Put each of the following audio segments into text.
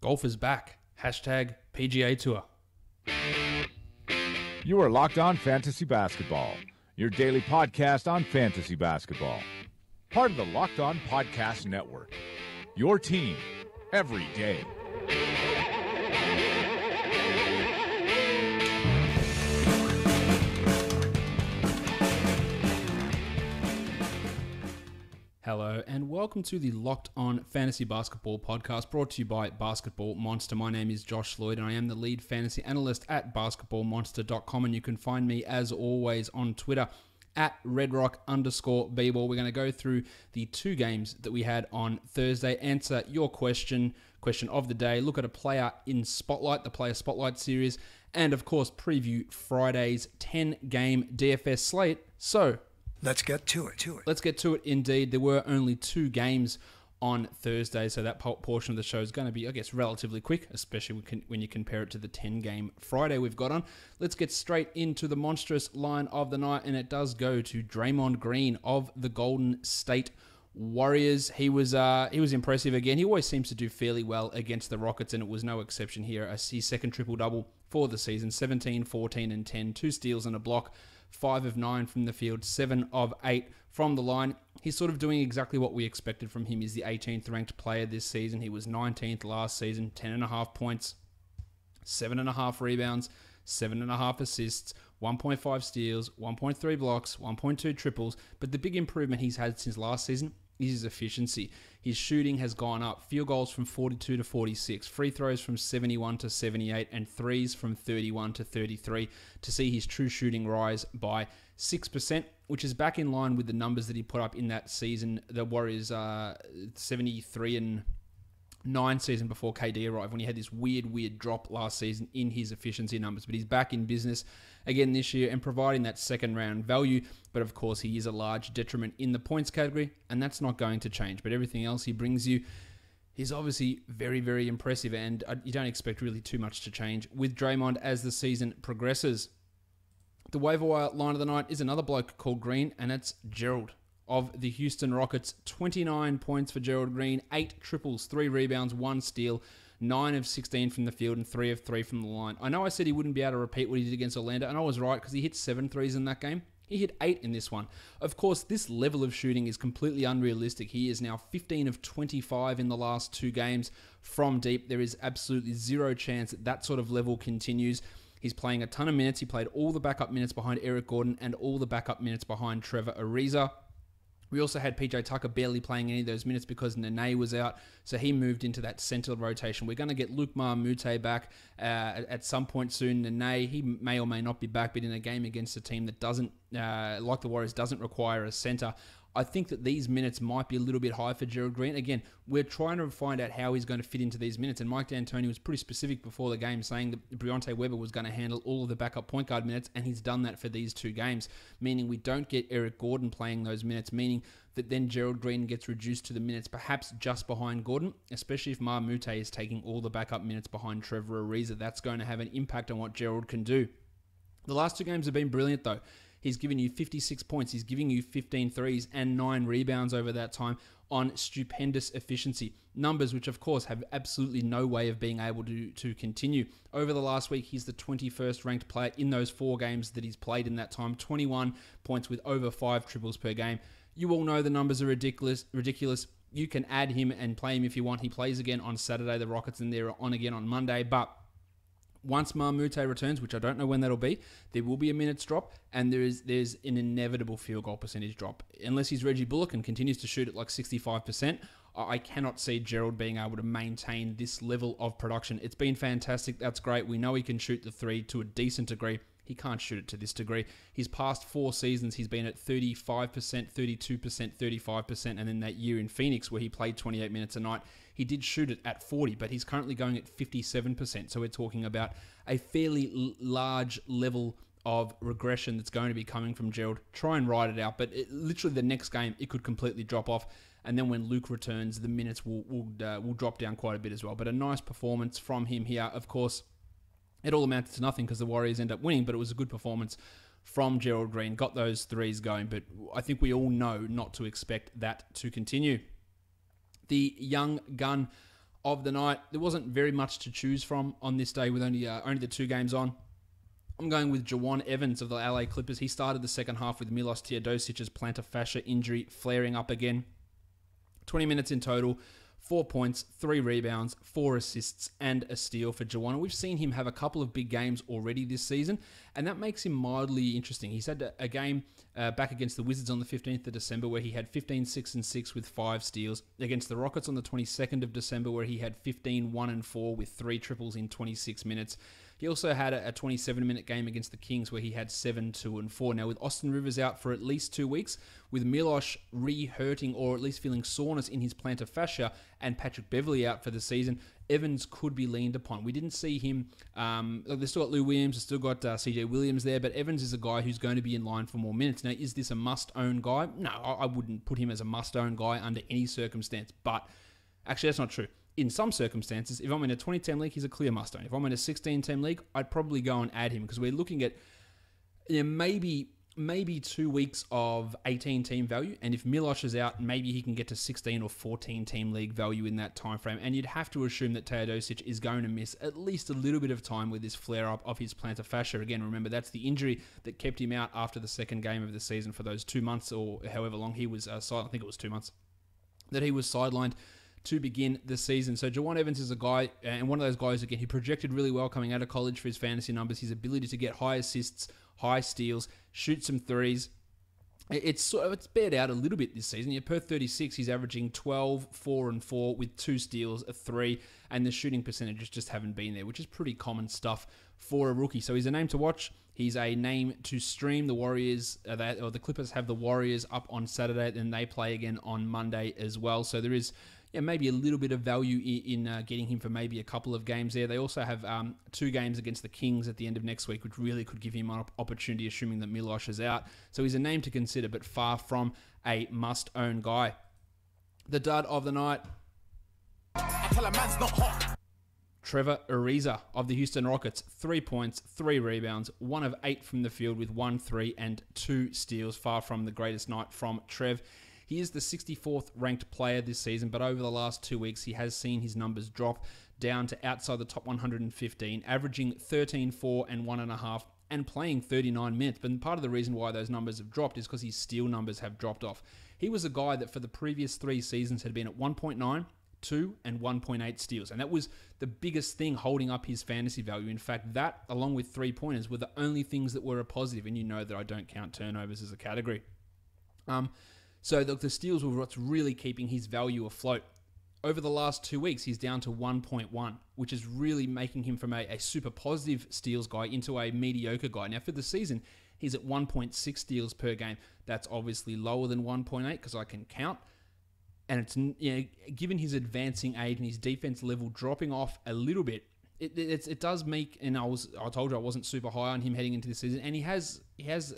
Golf is back. Hashtag PGA Tour. You are Locked On Fantasy Basketball, your daily podcast on fantasy basketball. Part of the Locked On Podcast Network, your team every day. Hello and welcome to the Locked On Fantasy Basketball podcast brought to you by Basketball Monster. My name is Josh Lloyd and I am the lead fantasy analyst at basketballmonster.com, and you can find me as always on Twitter at redrock_bball. We're going to go through the two games that we had on Thursday, answer your question of the day, look at a player in Spotlight, the Player Spotlight series, and of course preview Friday's 10-game DFS slate. So let's get to it. Let's get to it indeed. There were only two games on Thursday, so that portion of the show is going to be, I guess, relatively quick, especially when you compare it to the 10-game Friday we've got on. Let's get straight into the monstrous line of the night, and it does go to Draymond Green of the Golden State Warriors. He was impressive again. He always seems to do fairly well against the Rockets, and it was no exception here. His second triple-double for the season, 17, 14, and 10, 2 steals and a block, 5 of 9 from the field, 7 of 8 from the line. He's sort of doing exactly what we expected from him. He's the 18th ranked player this season. He was 19th last season, 10.5 points, 7.5 rebounds, 7.5 assists, 1.5 steals, 1.3 blocks, 1.2 triples. But the big improvement he's had since last season is his efficiency. His shooting has gone up. Field goals from 42 to 46, free throws from 71 to 78, and threes from 31 to 33 to see his true shooting rise by 6%, which is back in line with the numbers that he put up in that season. The Warriors 73 and 9 season before KD arrived, when he had this weird drop last season in his efficiency numbers. But he's back in business again this year and providing that second round value. But of course, he is a large detriment in the points category, and that's not going to change. But everything else he brings you, he's obviously very, very impressive, and you don't expect really too much to change with Draymond as the season progresses. The waiver wire line of the night is another bloke called Green, and it's Gerald of the Houston Rockets. 29 points for Gerald Green, 8 triples, 3 rebounds, 1 steal, 9 of 16 from the field, and 3 of 3 from the line. I know I said he wouldn't be able to repeat what he did against Orlando, and I was right because he hit 7 threes in that game. He hit 8 in this one. Of course, this level of shooting is completely unrealistic. He is now 15 of 25 in the last 2 games from deep. There is absolutely zero chance that that sort of level continues. He's playing a ton of minutes. He played all the backup minutes behind Eric Gordon and all the backup minutes behind Trevor Ariza. We also had PJ Tucker barely playing any of those minutes because Nene was out, so he moved into that center rotation. We're going to get Luke Mute back at some point soon. Nene, he may or may not be back, but in a game against a team that doesn't, like the Warriors, doesn't require a center, I think that these minutes might be a little bit high for Gerald Green. Again, we're trying to find out how he's going to fit into these minutes, and Mike D'Antoni was pretty specific before the game, saying that Briante Weber was going to handle all of the backup point guard minutes, and he's done that for these 2 games, meaning we don't get Eric Gordon playing those minutes, meaning that then Gerald Green gets reduced to the minutes perhaps just behind Gordon, especially if Mute is taking all the backup minutes behind Trevor Ariza. That's going to have an impact on what Gerald can do. The last 2 games have been brilliant, though. He's given you 56 points. He's giving you 15 threes and 9 rebounds over that time on stupendous efficiency. Numbers which, of course, have absolutely no way of being able to continue. Over the last week, he's the 21st ranked player in those 4 games that he's played in that time. 21 points with over 5 triples per game. You all know the numbers are ridiculous. You can add him and play him if you want. He plays again on Saturday, the Rockets, and they're on again on Monday. But once Mute returns, which I don't know when that'll be, there will be a minutes drop, and there's an inevitable field goal percentage drop. Unless he's Reggie Bullock and continues to shoot at like 65%, I cannot see Gerald being able to maintain this level of production. It's been fantastic. That's great. We know he can shoot the 3 to a decent degree. He can't shoot it to this degree. His past 4 seasons, he's been at 35%, 32%, 35%, and then that year in Phoenix where he played 28 minutes a night, he did shoot it at 40, but he's currently going at 57%. So we're talking about a fairly large level of regression that's going to be coming from Gerald. Try and ride it out, but literally the next game, it could completely drop off. And then when Luke returns, the minutes will drop down quite a bit as well. But a nice performance from him here. Of course, it all amounted to nothing because the Warriors end up winning, but it was a good performance from Gerald Green. Got those threes going, but I think we all know not to expect that to continue. The young gun of the night. There wasn't very much to choose from on this day with only the 2 games on. I'm going with JaJuan Evans of the LA Clippers. He started the second half with Milos Teodosic's plantar fascia injury flaring up again. 20 minutes in total, 4 points, 3 rebounds, 4 assists, and a steal for JaJuan. We've seen him have a couple of big games already this season, and that makes him mildly interesting. He's had a game back against the Wizards on the 15th of December where he had 15, 6, and 6 with 5 steals. Against the Rockets on the 22nd of December where he had 15, 1, and 4 with 3 triples in 26 minutes. He also had a 27-minute game against the Kings where he had 7, 2, and 4. Now, with Austin Rivers out for at least 2 weeks, with Milos re-hurting or at least feeling soreness in his plantar fascia, and Patrick Beverley out for the season, Evans could be leaned upon. We didn't see him. They've still got Lou Williams, they've still got CJ Williams there, but Evans is a guy who's going to be in line for more minutes. Now, is this a must-own guy? No, I wouldn't put him as a must-own guy under any circumstance, but actually, that's not true. In some circumstances, if I'm in a 20-team league, he's a clear must-own. If I'm in a 16-team league, I'd probably go and add him because we're looking at maybe 2 weeks of 18-team value, and if Milos is out, maybe he can get to 16 or 14-team league value in that time frame. And you'd have to assume that Teodosic is going to miss at least a little bit of time with this flare-up of his plantar fascia. Again, remember, that's the injury that kept him out after the second game of the season for those 2 months or however long he was sidelined. I think it was 2 months that he was sidelined to begin the season. So JaJuan Evans is a guy, and one of those guys, again, he projected really well coming out of college for his fantasy numbers, his ability to get high assists, high steals, shoot some threes. It's bared out a little bit this season. Per 36, he's averaging 12, 4, and 4 with 2 steals, a 3, and the shooting percentages just haven't been there, which is pretty common stuff for a rookie. So he's a name to watch. He's a name to stream. The Warriors, the Clippers have the Warriors up on Saturday, then they play again on Monday as well. So there is maybe a little bit of value in getting him for maybe a couple of games there. They also have 2 games against the Kings at the end of next week, which really could give him an opportunity, assuming that Milos is out. So he's a name to consider, but far from a must-own guy. The dud of the night, I tell a man's not hot. Trevor Ariza of the Houston Rockets. 3 points, 3 rebounds, 1 of 8 from the field with 1 3 and 2 steals. Far from the greatest night from Trev. He is the 64th ranked player this season, but over the last 2 weeks, he has seen his numbers drop down to outside the top 115, averaging 13, 4, and 1.5, and playing 39 minutes. But part of the reason why those numbers have dropped is because his steal numbers have dropped off. He was a guy that for the previous 3 seasons had been at 1.9, 2, and 1.8 steals. And that was the biggest thing holding up his fantasy value. In fact, that, along with 3-pointers, were the only things that were a positive. And you know that I don't count turnovers as a category. So the steals were what's really keeping his value afloat. Over the last 2 weeks, he's down to 1.1, which is really making him from a super positive steals guy into a mediocre guy. Now, for the season, he's at 1.6 steals per game. That's obviously lower than 1.8 because I can count. And it's, given his advancing age and his defense level dropping off a little bit, it does make, and I told you I wasn't super high on him heading into this season, and he has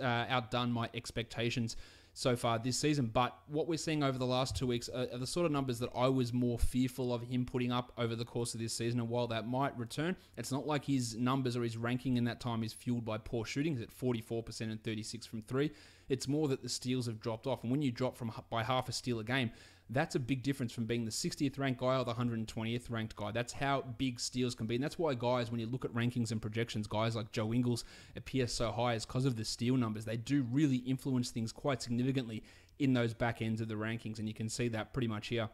outdone my expectations so far this season. But what we're seeing over the last 2 weeks are the sort of numbers that I was more fearful of him putting up over the course of this season. And while that might return, it's not like his numbers or his ranking in that time is fueled by poor shooting. He's at 44% and 36 from 3. It's more that the steals have dropped off. And when you drop by half a steal a game, that's a big difference from being the 60th ranked guy or the 120th ranked guy. That's how big steals can be. And that's why guys, when you look at rankings and projections, guys like Joe Ingles appear so high is because of the steal numbers. They do really influence things quite significantly in those back ends of the rankings. And you can see that pretty much here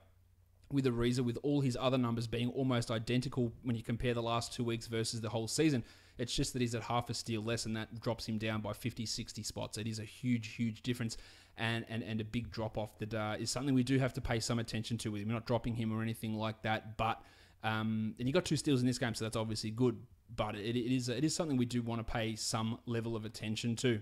with Ariza, with all his other numbers being almost identical when you compare the last 2 weeks versus the whole season. It's just that he's at half a steal less, and that drops him down by 50, 60 spots. It is a huge, huge difference and a big drop-off that is something we do have to pay some attention to with him. We're not dropping him or anything like that, but and he got 2 steals in this game, so that's obviously good, but it is something we do want to pay some level of attention to.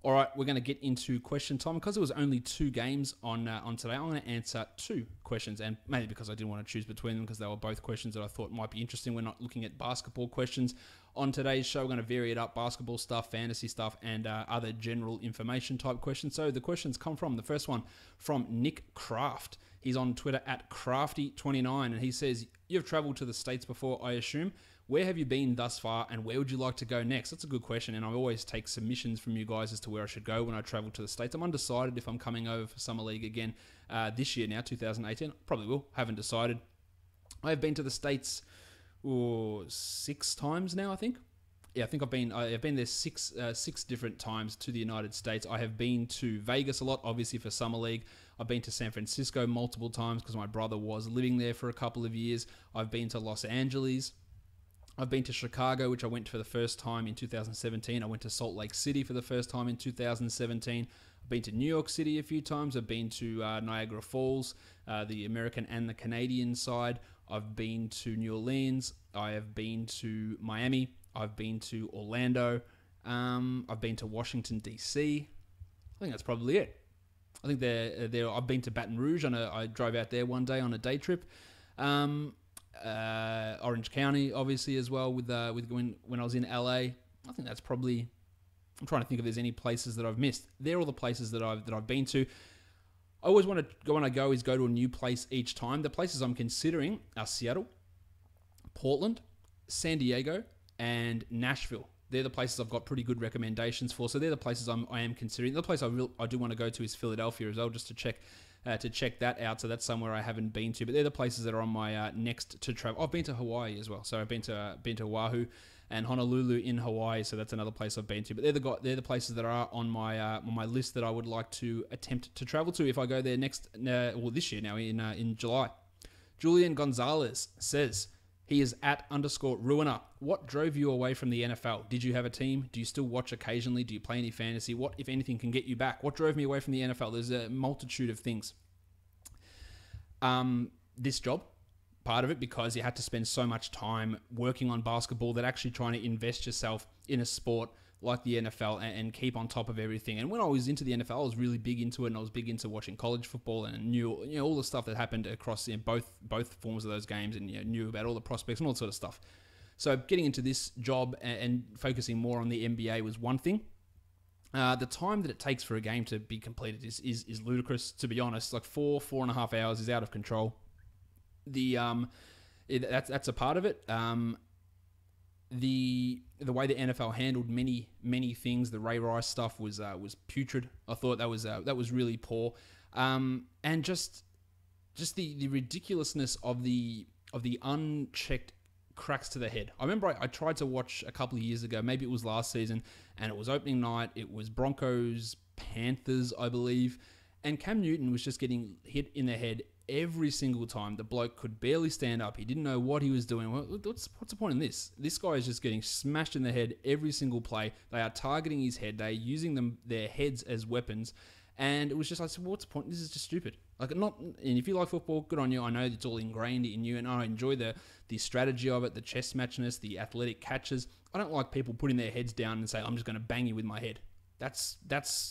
All right, we're going to get into question time. Because there was only 2 games on today, I'm going to answer 2 questions, and maybe because I didn't want to choose between them because they were both questions that I thought might be interesting. We're not looking at basketball questions on today's show. We're going to vary it up: basketball stuff, fantasy stuff, and other general information type questions. So the questions come from, the first one from Nick Kraft. He's on Twitter at Crafty29, and he says, "You've traveled to the States before, I assume. Where have you been thus far, and where would you like to go next? That's a good question, and I always take submissions from you guys as to where I should go when I travel to the States. I'm undecided if I'm coming over for Summer League again this year now, 2018. Probably will. Haven't decided. I have been to the States 6 times now, I think. Yeah, I think I've been there six different times to the United States. I have been to Vegas a lot, obviously for Summer League. I've been to San Francisco multiple times because my brother was living there for a couple of years. I've been to Los Angeles. I've been to Chicago, which I went for the first time in 2017. I went to Salt Lake City for the first time in 2017. I've been to New York City a few times. I've been to Niagara Falls, the American and the Canadian side. I've been to New Orleans. I have been to Miami. I've been to Orlando. I've been to Washington, D.C. I think that's probably it. I think I've been to Baton Rouge. I drove out there one day on a day trip. Orange County, obviously, as well, with when I was in LA. I think that's probably... I'm trying to think if there's any places that I've missed. They're all the places that I've been to. I always want to go when I go to a new place each time. The places I'm considering are Seattle, Portland, San Diego, and Nashville. They're the places I've got pretty good recommendations for. So they're the places I am considering. The place I do want to go to is Philadelphia as well, just to check that out. So that's somewhere I haven't been to. But they're the places that are on my next to travel. I've been to Hawaii as well. So I've been to Oahu and Honolulu in Hawaii. So that's another place I've been to. But they're the places that are on my list that I would like to attempt to travel to if I go there this year now in July. Julian Gonzalez says, he is at _Ruiner. What drove you away from the NFL? Did you have a team? Do you still watch occasionally? Do you play any fantasy? What, if anything, can get you back? What drove me away from the NFL? There's a multitude of things. This job, part of it, because you had to spend so much time working on basketball that actually trying to invest yourself in a sport like the NFL and keep on top of everything. And when I was into the NFL, I was really big into it, and I was big into watching college football and knew all the stuff that happened across both forms of those games, and knew about all the prospects and all that sort of stuff. So getting into this job and focusing more on the NBA was one thing. The time that it takes for a game to be completed is ludicrous, to be honest. Like 4.5 hours is out of control. That's a part of it. The way the NFL handled many things, the Ray Rice stuff was putrid. I thought that was really poor, and just the ridiculousness of the unchecked cracks to the head. I remember I tried to watch a couple of years ago, maybe it was last season, and it was opening night. It was Broncos Panthers, I believe, and Cam Newton was just getting hit in the head every single time. The bloke could barely stand up. He didn't know what he was doing. What's the point in this? This guy is just getting smashed in the head every single play. They are targeting his head. They're using their heads as weapons. And it was just like, what's the point? This is just stupid. And if you like football, good on you. I know it's all ingrained in you, and I enjoy the strategy of it, the chess matchness, the athletic catches. I don't like people putting their heads down and say, I'm just going to bang you with my head. That's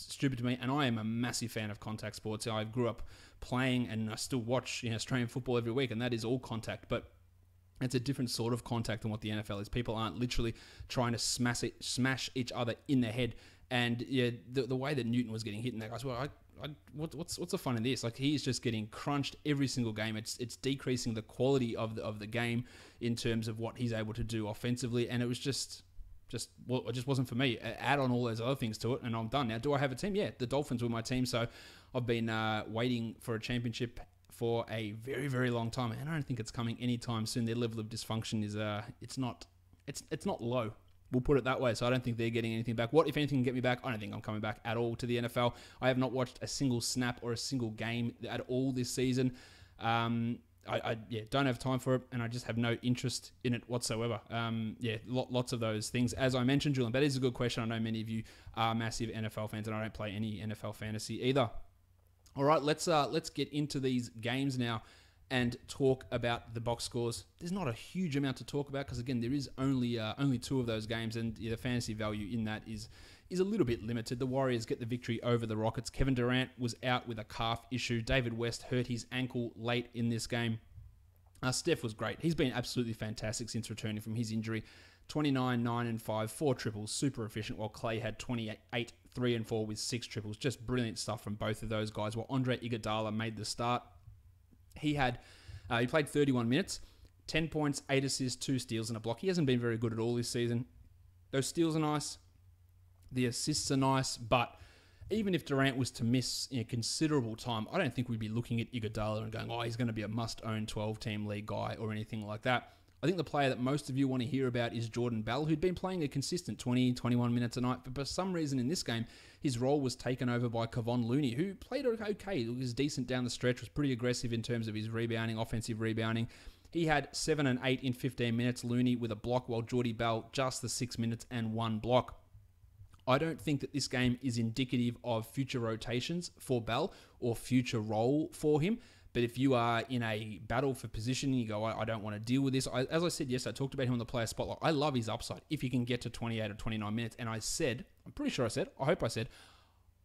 stupid to me, and I am a massive fan of contact sports. I grew up playing, and I still watch Australian football every week, and that is all contact, but it's a different sort of contact than what the NFL is. People aren't literally trying to smash each other in the head, and the way that Newton was getting hit in that, guys, well, what's the fun in this? Like, he's just getting crunched every single game. It's decreasing the quality of the game in terms of what he's able to do offensively, and it was just it just wasn't for me. Add on all those other things to it, and I'm done. Now, do I have a team? Yeah, the Dolphins were my team, so I've been waiting for a championship for a very, very long time, and I don't think it's coming anytime soon. Their level of dysfunction is it's not low. We'll put it that way. So I don't think they're getting anything back. What, if anything, can get me back? I don't think I'm coming back at all to the NFL. I have not watched a single snap or a single game at all this season. I don't have time for it, and I just have no interest in it whatsoever. Lots of those things. As I mentioned, Julian, that is a good question. I know many of you are massive NFL fans, and I don't play any NFL fantasy either. All right, let's get into these games now and talk about the box scores. There's not a huge amount to talk about because, again, there is only 2 of those games, and the fantasy value in that is a little bit limited. The Warriors get the victory over the Rockets. Kevin Durant was out with a calf issue. David West hurt his ankle late in this game. Steph was great. He's been absolutely fantastic since returning from his injury. 29, 9, and 5, 4 triples, super efficient, while Clay had 28, 3, and 4 with 6 triples. Just brilliant stuff from both of those guys, while Andre Iguodala made the start. He played 31 minutes, 10 points, 8 assists, 2 steals, and a block. He hasn't been very good at all this season. Those steals are nice. The assists are nice, but even if Durant was to miss considerable time, I don't think we'd be looking at Iguodala and going, oh, he's going to be a must-own 12-team league guy or anything like that. I think the player that most of you want to hear about is Jordan Bell, who'd been playing a consistent 20, 21 minutes a night, but for some reason in this game, his role was taken over by Kevon Looney, who played okay. He was decent down the stretch, was pretty aggressive in terms of his rebounding, offensive rebounding. He had 7 and 8 in 15 minutes, Looney with a block, while Jordy Bell just the 6 minutes and 1 block. I don't think that this game is indicative of future rotations for Bell or future role for him. But if you are in a battle for position, you go, I don't want to deal with this. As I said yesterday, I talked about him on the player spotlight. I love his upside if he can get to 28 or 29 minutes. And I hope I said,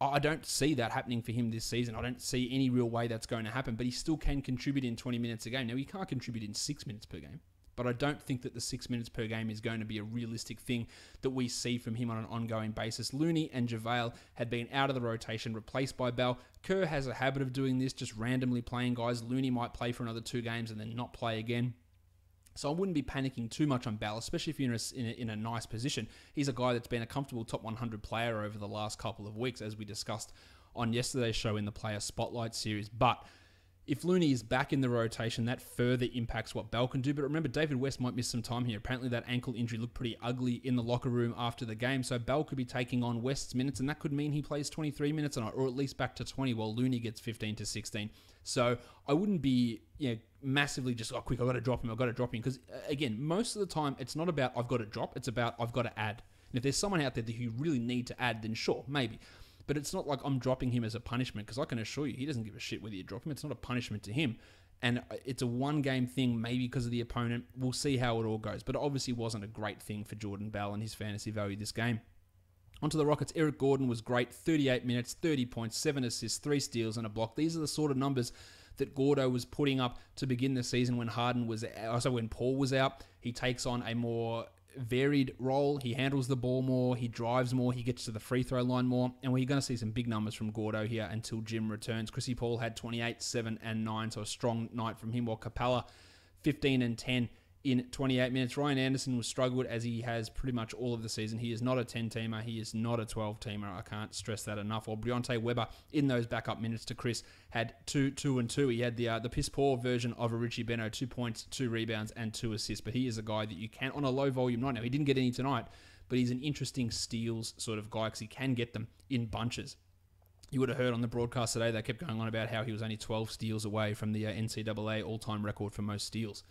I don't see that happening for him this season. I don't see any real way that's going to happen. But he still can contribute in 20 minutes a game. Now, he can't contribute in 6 minutes per game. But I don't think that the 6 minutes per game is going to be a realistic thing that we see from him on an ongoing basis. Looney and JaVale had been out of the rotation, replaced by Bell. Kerr has a habit of doing this, just randomly playing guys. Looney might play for another 2 games and then not play again. So I wouldn't be panicking too much on Bell, especially if you're in a nice position. He's a guy that's been a comfortable top 100 player over the last couple of weeks, as we discussed on yesterday's show in the Player Spotlight series. But if Looney is back in the rotation, that further impacts what Bell can do. But remember, David West might miss some time here. Apparently that ankle injury looked pretty ugly in the locker room after the game. So Bell could be taking on West's minutes, and that could mean he plays 23 minutes a night, or at least back to 20, while Looney gets 15 to 16. So I wouldn't be massively just, quick, I've got to drop him. Because, again, most of the time, it's not about I've got to drop. It's about I've got to add. And if there's someone out there that you really need to add, then sure, maybe. But it's not like I'm dropping him as a punishment, because I can assure you he doesn't give a shit whether you drop him. It's not a punishment to him. And it's a one-game thing, maybe because of the opponent. We'll see how it all goes. But it obviously wasn't a great thing for Jordan Bell and his fantasy value this game. Onto the Rockets, Eric Gordon was great. 38 minutes, 30 points, 7 assists, 3 steals, and a block. These are the sort of numbers that Gordo was putting up to begin the season when when Paul was out. He takes on a more varied role. He handles the ball more, he drives more, he gets to the free throw line more, and we're going to see some big numbers from Gordo here until Jim returns. Chrissy Paul had 28, 7, and 9, so a strong night from him, while Capella 15 and 10 in 28 minutes. Ryan Anderson was struggled, as he has pretty much all of the season. He is not a 10-teamer. He is not a 12-teamer. I can't stress that enough. While Briante Weber, in those backup minutes to Chris, had 2, 2, and 2. He had the piss-poor version of a Richie Beno, 2 points, 2 rebounds, and 2 assists. But he is a guy that you can, on a low-volume night. Now, he didn't get any tonight, but he's an interesting steals sort of guy, because he can get them in bunches. You would have heard on the broadcast today, they kept going on about how he was only 12 steals away from the NCAA all-time record for most steals.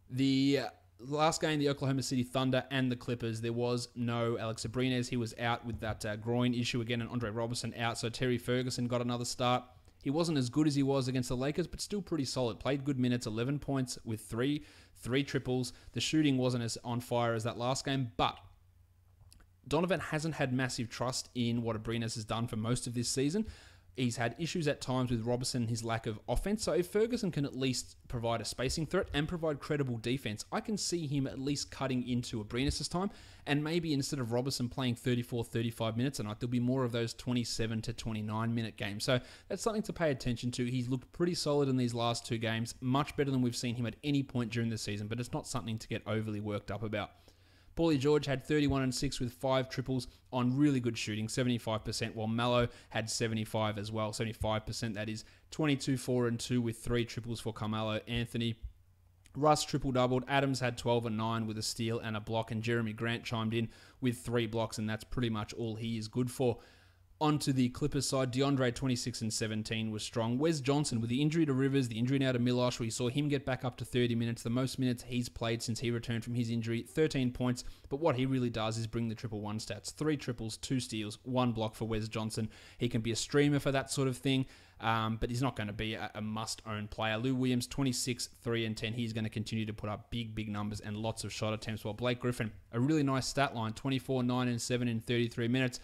The last game, the Oklahoma City Thunder and the Clippers, there was no Alex Abrines. He was out with that groin issue again, and Andre Robertson out, so Terry Ferguson got another start. He wasn't as good as he was against the Lakers, but still pretty solid. Played good minutes, 11 points with three triples. The shooting wasn't as on fire as that last game, but Donovan hasn't had massive trust in what Abrines has done for most of this season. He's had issues at times with Robertson, his lack of offense. So if Ferguson can at least provide a spacing threat and provide credible defense, I can see him at least cutting into Abrines' time. And maybe instead of Robertson playing 34, 35 minutes a night, there'll be more of those 27 to 29 minute games. So that's something to pay attention to. He's looked pretty solid in these last 2 games, much better than we've seen him at any point during the season, but it's not something to get overly worked up about. Paulie George had 31 and 6 with 5 triples on really good shooting, 75%, while Mallow had 75 as well, 75% that is, 22, 4 and 2 with 3 triples for Carmelo Anthony. Russ triple-doubled. Adams had 12 and 9 with a steal and a block, and Jeremy Grant chimed in with 3 blocks, and that's pretty much all he is good for. Onto the Clippers side, DeAndre 26 and 17 was strong. Wes Johnson, with the injury to Rivers, the injury now to Milosh, we saw him get back up to 30 minutes, the most minutes he's played since he returned from his injury, 13 points. But what he really does is bring the 1-1 stats. 3 triples, 2 steals, 1 block for Wes Johnson. He can be a streamer for that sort of thing, but he's not going to be a must-own player. Lou Williams, 26, 3 and 10. He's going to continue to put up big numbers and lots of shot attempts. While Blake Griffin, a really nice stat line, 24, 9 and 7 in 33 minutes.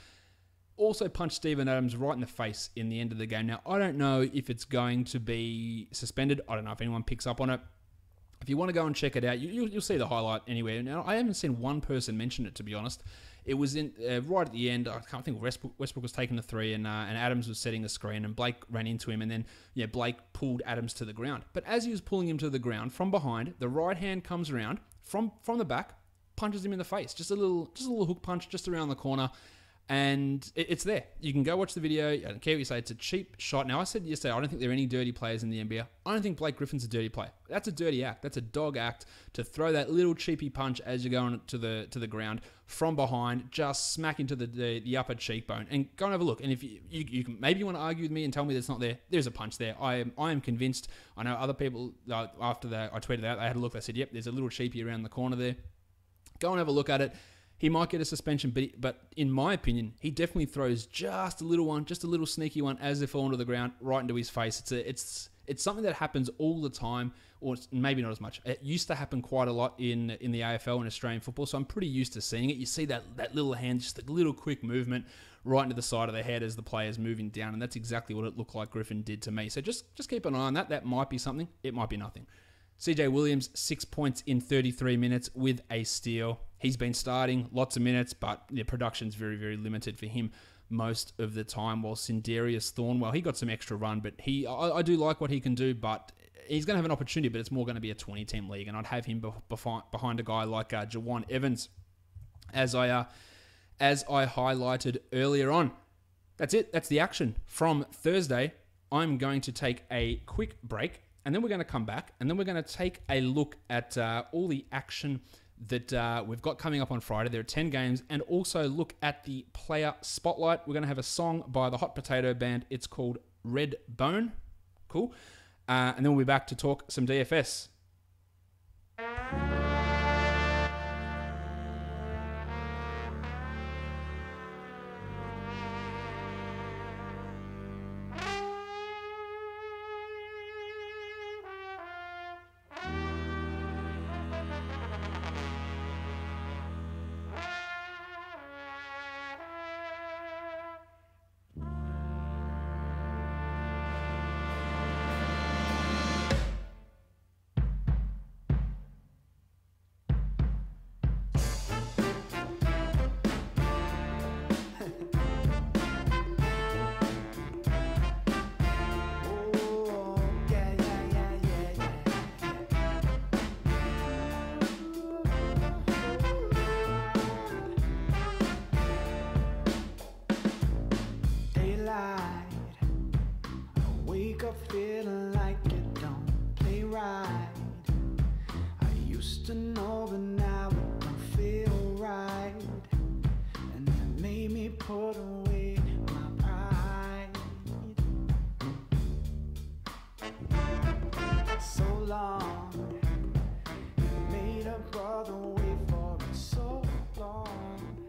Also punched Steven Adams right in the face in the end of the game. Now, I don't know if it's going to be suspended. I don't know if anyone picks up on it. If you want to go and check it out, you'll see the highlight anywhere. Now, I haven't seen one person mention it, to be honest. It was in right at the end. I can't think Westbrook was taking the three, and Adams was setting a screen, and Blake ran into him, and then Blake pulled Adams to the ground. But as he was pulling him to the ground from behind, the right hand comes around from the back, punches him in the face, just a little hook punch just around the corner. And it's there. You can go watch the video. I don't care what you say. It's a cheap shot. Now, I said yesterday, I don't think there are any dirty players in the NBA. I don't think Blake Griffin's a dirty player. That's a dirty act. That's a dog act to throw that little cheapy punch as you're going to the ground from behind, just smack into the upper cheekbone. And go and have a look. And if you can, maybe you want to argue with me and tell me that's not there. There's a punch there. I am convinced. I know other people, after that, I tweeted out, they had a look. They said, yep, there's a little cheapy around the corner there. Go and have a look at it. He might get a suspension, but in my opinion, he definitely throws just a little one, just a little sneaky one as they fall onto the ground, right into his face. It's something that happens all the time, or maybe not as much. It used to happen quite a lot in the AFL and Australian football, so I'm pretty used to seeing it. You see that little hand, just a little quick movement right into the side of the head as the player's moving down, and that's exactly what it looked like Griffin did to me. So just keep an eye on that. That might be something. It might be nothing. CJ Williams, 6 points in 33 minutes with a steal. He's been starting lots of minutes, but the production's very, very limited for him most of the time. While Sindarius Thornwell, he got some extra run, but I do like what he can do, but he's going to have an opportunity, but it's more going to be a 20-team league, and I'd have him behind a guy like JaJuan Evans, as I highlighted earlier on. That's it. That's the action from Thursday. I'm going to take a quick break, and then we're going to come back, and then we're going to take a look at all the action that we've got coming up on Friday. There are 10 games, and also look at the player spotlight. We're going to have a song by the Hot Potato Band. It's called Red Bone. Cool. And then we'll be back to talk some DFS. Feeling like it don't play right. I used to know, but now it don't feel right. And it made me put away my pride. So long, it made a brother wait for it so long.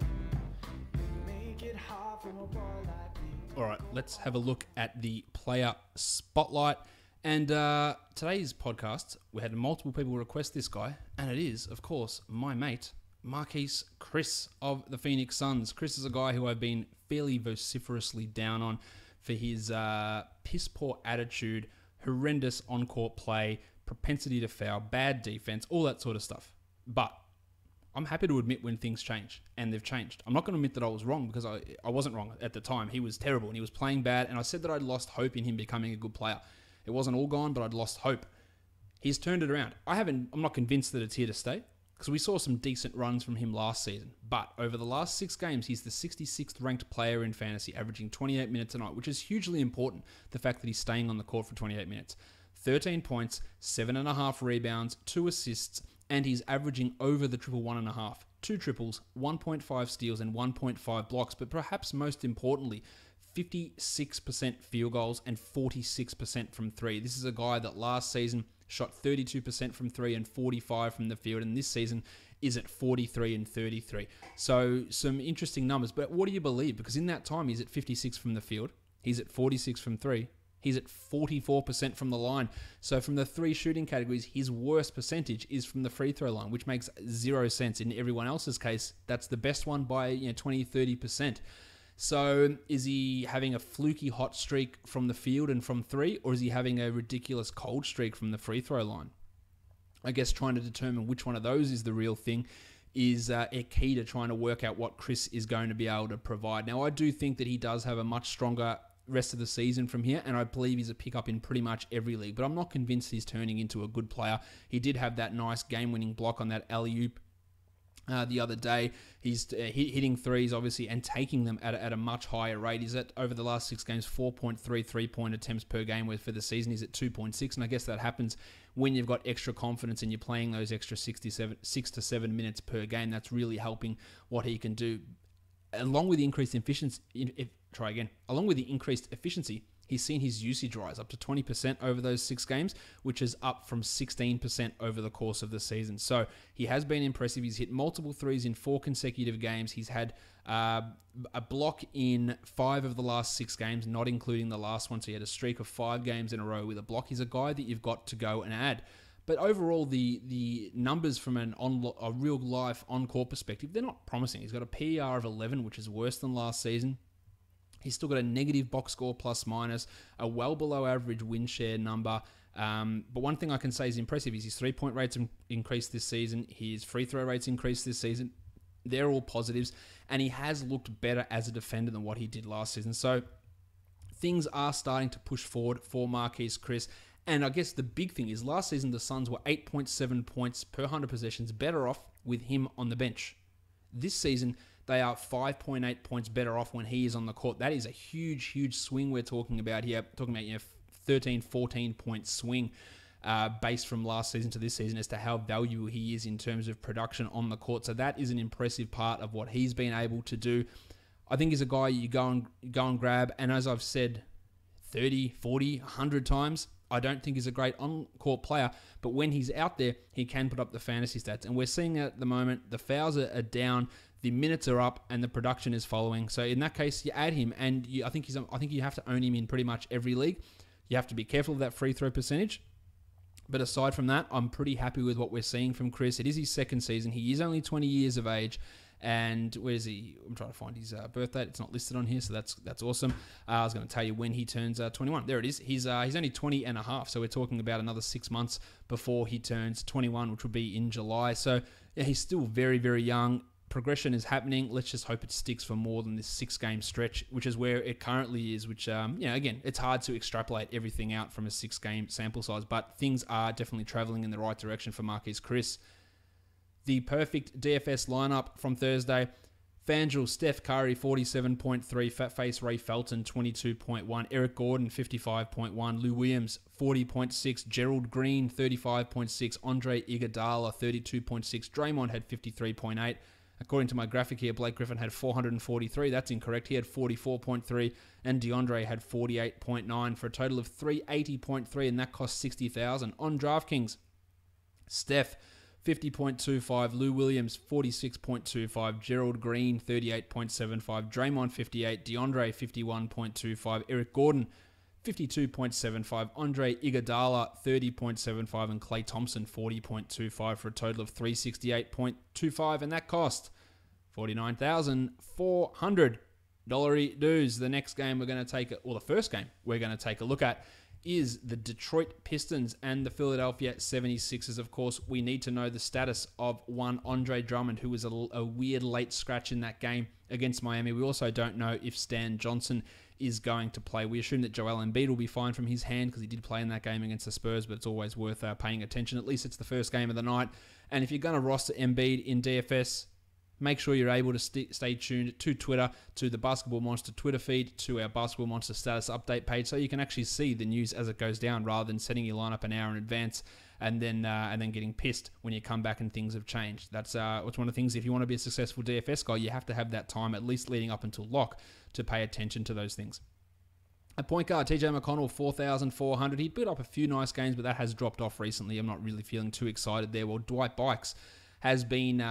It make it hard for a boy like me. All right, let's have a look at the player spotlight. And today's podcast, we had multiple people request this guy, and it is, of course, my mate, Marquise Chris of the Phoenix Suns. Chris is a guy who I've been fairly vociferously down on for his piss-poor attitude, horrendous on-court play, propensity to foul, bad defense, all that sort of stuff. But I'm happy to admit when things change, and they've changed. I'm not going to admit that I was wrong, because I wasn't wrong at the time. He was terrible, and he was playing bad, and I said that I'd lost hope in him becoming a good player. It wasn't all gone, but I'd lost hope. He's turned it around. I'm not convinced that it's here to stay, because we saw some decent runs from him last season. But over the last 6 games, he's the 66th ranked player in fantasy, averaging 28 minutes a night, which is hugely important, the fact that he's staying on the court for 28 minutes. 13 points, 7.5 rebounds, 2 assists, and he's averaging over the triple 1.5. 2 triples, 1.5 steals, and 1.5 blocks. But perhaps most importantly, 56% field goals and 46% from 3. This is a guy that last season shot 32% from 3 and 45 from the field, and this season is at 43 and 33. So some interesting numbers. But what do you believe? Because in that time, he's at 56 from the field. He's at 46 from 3. He's at 44% from the line. So from the 3 shooting categories, his worst percentage is from the free throw line, which makes 0 sense. In everyone else's case, that's the best one by 20, 30%. So is he having a fluky hot streak from the field and from 3, or is he having a ridiculous cold streak from the free throw line? I guess trying to determine which one of those is the real thing is a key to trying to work out what Chris is going to be able to provide. Now, I do think that he does have a much stronger rest of the season from here, and I believe he's a pickup in pretty much every league, but I'm not convinced he's turning into a good player. He did have that nice game-winning block on that alley-oop the other day. He's hitting threes, obviously, and taking them at a much higher rate. He's at, over the last 6 games, 4.3 3-point attempts per game, where for the season he's at 2.6, and I guess that happens when you've got extra confidence and you're playing those extra 6 to 7 minutes per game. That's really helping what he can do. Along with the increased efficiency, he's seen his usage rise up to 20% over those 6 games, which is up from 16% over the course of the season. So he has been impressive. He's hit multiple threes in 4 consecutive games. He's had a block in 5 of the last 6 games, not including the last one. So he had a streak of 5 games in a row with a block. He's a guy that you've got to go and add. But overall, the numbers from a real-life on-court perspective, they're not promising. He's got a PER of 11, which is worse than last season. He's still got a negative box score plus-minus, a well below average win share number. But one thing I can say is impressive is his 3-point rates increased this season. His free throw rates increased this season. They're all positives. And he has looked better as a defender than what he did last season. So things are starting to push forward for Marquise Chris. And I guess the big thing is last season the Suns were 8.7 points per 100 possessions better off with him on the bench. This season, they are 5.8 points better off when he is on the court. That is a huge, huge swing we're talking about here. Talking about 13, 14-point swing based from last season to this season as to how valuable he is in terms of production on the court. So that is an impressive part of what he's been able to do. I think he's a guy you go and grab. And as I've said 30, 40, 100 times, I don't think he's a great on-court player, but when he's out there, he can put up the fantasy stats. And we're seeing that at the moment. The fouls are down, the minutes are up, and the production is following. So in that case, you add him, and I think you have to own him in pretty much every league. You have to be careful of that free throw percentage. But aside from that, I'm pretty happy with what we're seeing from Chris. It is his 2nd season. He is only 20 years of age. And where is he? I'm trying to find his birthday. It's not listed on here, so that's awesome. I was going to tell you when he turns 21. There it is. He's only 20 and a half, so we're talking about another 6 months before he turns 21, which will be in July. So yeah, he's still very, very young. Progression is happening. Let's just hope it sticks for more than this 6-game stretch, which is where it currently is, which, again, it's hard to extrapolate everything out from a 6-game sample size, but things are definitely traveling in the right direction for Marquise Chris. The perfect DFS lineup from Thursday: Fangel, Steph Curry, 47.3, Fat Face Ray Felton, 22.1, Eric Gordon, 55.1, Lou Williams, 40.6, Gerald Green, 35.6, Andre Iguodala, 32.6, Draymond had 53.8. According to my graphic here, Blake Griffin had 443. That's incorrect. He had 44.3, and DeAndre had 48.9 for a total of 380.3, and that cost $60,000 on DraftKings. Steph, 50.25, Lou Williams, 46.25, Gerald Green, 38.75, Draymond, 58, DeAndre, 51.25, Eric Gordon, 52.75, Andre Iguodala, 30.75, and Klay Thompson, 40.25 for a total of 368.25, and that cost $49,400 dues. The next game we're going to take, or the first game we're going to take a look at, is the Detroit Pistons and the Philadelphia 76ers. Of course, we need to know the status of one Andre Drummond, who was a weird late scratch in that game against Miami. We also don't know if Stan Johnson is going to play. We assume that Joel Embiid will be fine from his hand because he did play in that game against the Spurs, but it's always worth paying attention. At least it's the first game of the night. And if you're going to roster Embiid in DFS, make sure you're able to stay tuned to Twitter, to the Basketball Monster Twitter feed, to our Basketball Monster status update page, so you can actually see the news as it goes down, rather than setting your lineup an hour in advance and then getting pissed when you come back and things have changed. That's one of the things. If you want to be a successful DFS guy, you have to have that time, at least leading up until lock, to pay attention to those things. At point guard, TJ McConnell, 4,400. He put up a few nice games, but that has dropped off recently. I'm not really feeling too excited there. Well, Dwight Bikes has been,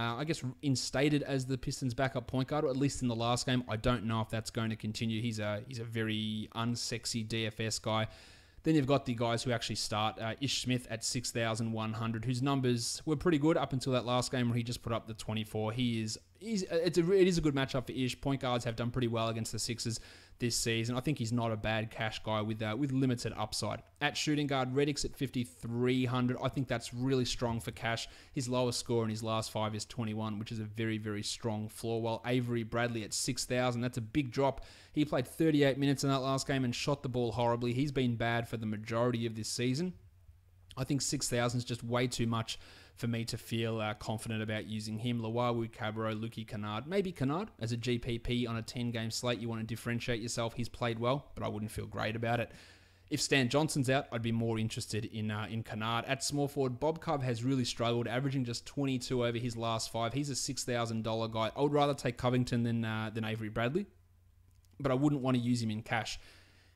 instated as the Pistons' backup point guard, or at least in the last game. I don't know if that's going to continue. He's a very unsexy DFS guy. Then you've got the guys who actually start. Ish Smith at 6,100, whose numbers were pretty good up until that last game where he just put up the 24. It is a good matchup for Ish. Point guards have done pretty well against the Sixers. this season. I think he's not a bad cash guy with limited upside. At shooting guard, Reddick's at 5,300. I think that's really strong for cash. His lowest score in his last 5 is 21, which is a very, very strong floor. While Avery Bradley at 6,000, that's a big drop. He played 38 minutes in that last game and shot the ball horribly. He's been bad for the majority of this season. I think 6,000 is just way too much for me to feel confident about using him. Lawawu, Cabarro, Luki Kennard. Maybe Kennard as a GPP on a 10-game slate. You want to differentiate yourself. He's played well, but I wouldn't feel great about it. If Stan Johnson's out, I'd be more interested in Kennard. At small forward, Bob Cove has really struggled, averaging just 22 over his last 5. He's a $6,000 guy. I would rather take Covington than Avery Bradley, but I wouldn't want to use him in cash.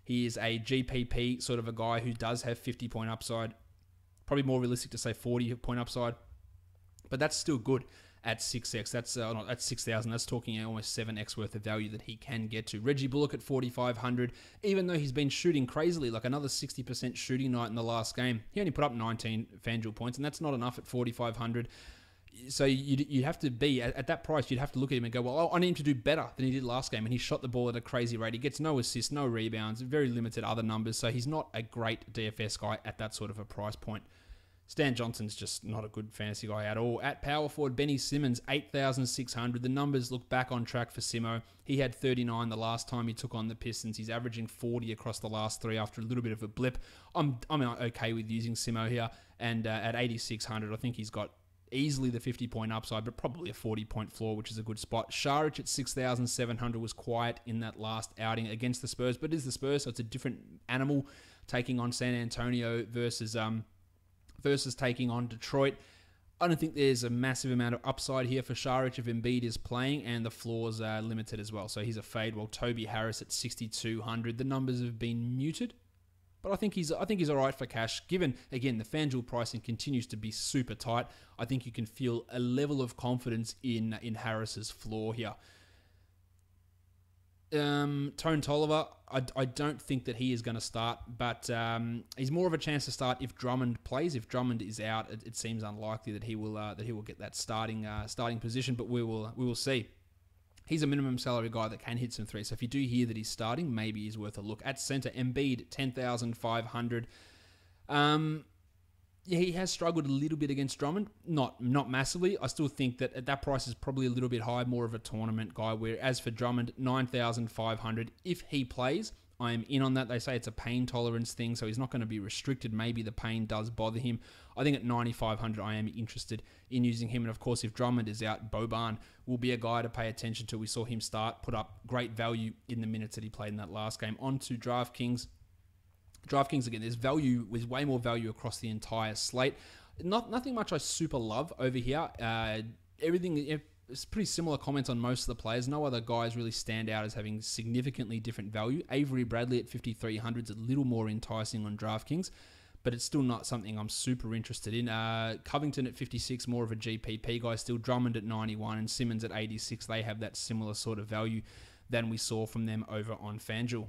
He is a GPP sort of a guy who does have 50-point upside. Probably more realistic to say 40-point upside, but that's still good at 6x. That's not at 6,000. That's talking almost 7x worth of value that he can get to. Reggie Bullock at 4,500. Even though he's been shooting crazily, like another 60% shooting night in the last game, he only put up 19 FanDuel points, and that's not enough at 4,500. So you'd have to be at that price. You'd have to look at him and go, well, I need him to do better than he did last game. And he shot the ball at a crazy rate. He gets no assists, no rebounds, very limited other numbers. So he's not a great DFS guy at that sort of a price point. Stan Johnson's just not a good fantasy guy at all. At power forward, Benny Simmons, 8,600. The numbers look back on track for Simo. He had 39 the last time he took on the Pistons. He's averaging 40 across the last 3 after a little bit of a blip. I'm okay with using Simo here. And at 8,600, I think he's got easily the 50-point upside, but probably a 40-point floor, which is a good spot. Šarić at 6,700 was quiet in that last outing against the Spurs, but it is the Spurs, so it's a different animal taking on San Antonio versus taking on Detroit. I don't think there's a massive amount of upside here for Šarić if Embiid is playing, and the floors are limited as well. So he's a fade. While Toby Harris at 6,200, the numbers have been muted, but I think he's all right for cash. Given again the FanDuel pricing continues to be super tight, I think you can feel a level of confidence in Harris's floor here. Tone Tolliver, I don't think that he is going to start, but he's more of a chance to start if Drummond plays. If Drummond is out, it seems unlikely that he will get that starting position, but we will see. He's a minimum salary guy that can hit some threes. So if you do hear that he's starting, maybe he's worth a look. At center, Embiid, 10,500. Yeah, he has struggled a little bit against Drummond, not massively. I still think that at that price is probably a little bit high, more of a tournament guy. Whereas for Drummond, 9,500. If he plays, I am in on that. They say it's a pain tolerance thing, so he's not going to be restricted. Maybe the pain does bother him. I think at 9,500, I am interested in using him. And of course, if Drummond is out, Boban will be a guy to pay attention to. We saw him put up great value in the minutes that he played in that last game. On to DraftKings. DraftKings, again, there's way more value across the entire slate. Nothing much I super love over here. Everything, it's pretty similar comments on most of the players. No other guys really stand out as having significantly different value. Avery Bradley at 5,300 is a little more enticing on DraftKings, but it's still not something I'm super interested in. Covington at 56, more of a GPP guy still. Drummond at 91 and Simmons at 86. They have that similar sort of value than we saw from them over on FanDuel.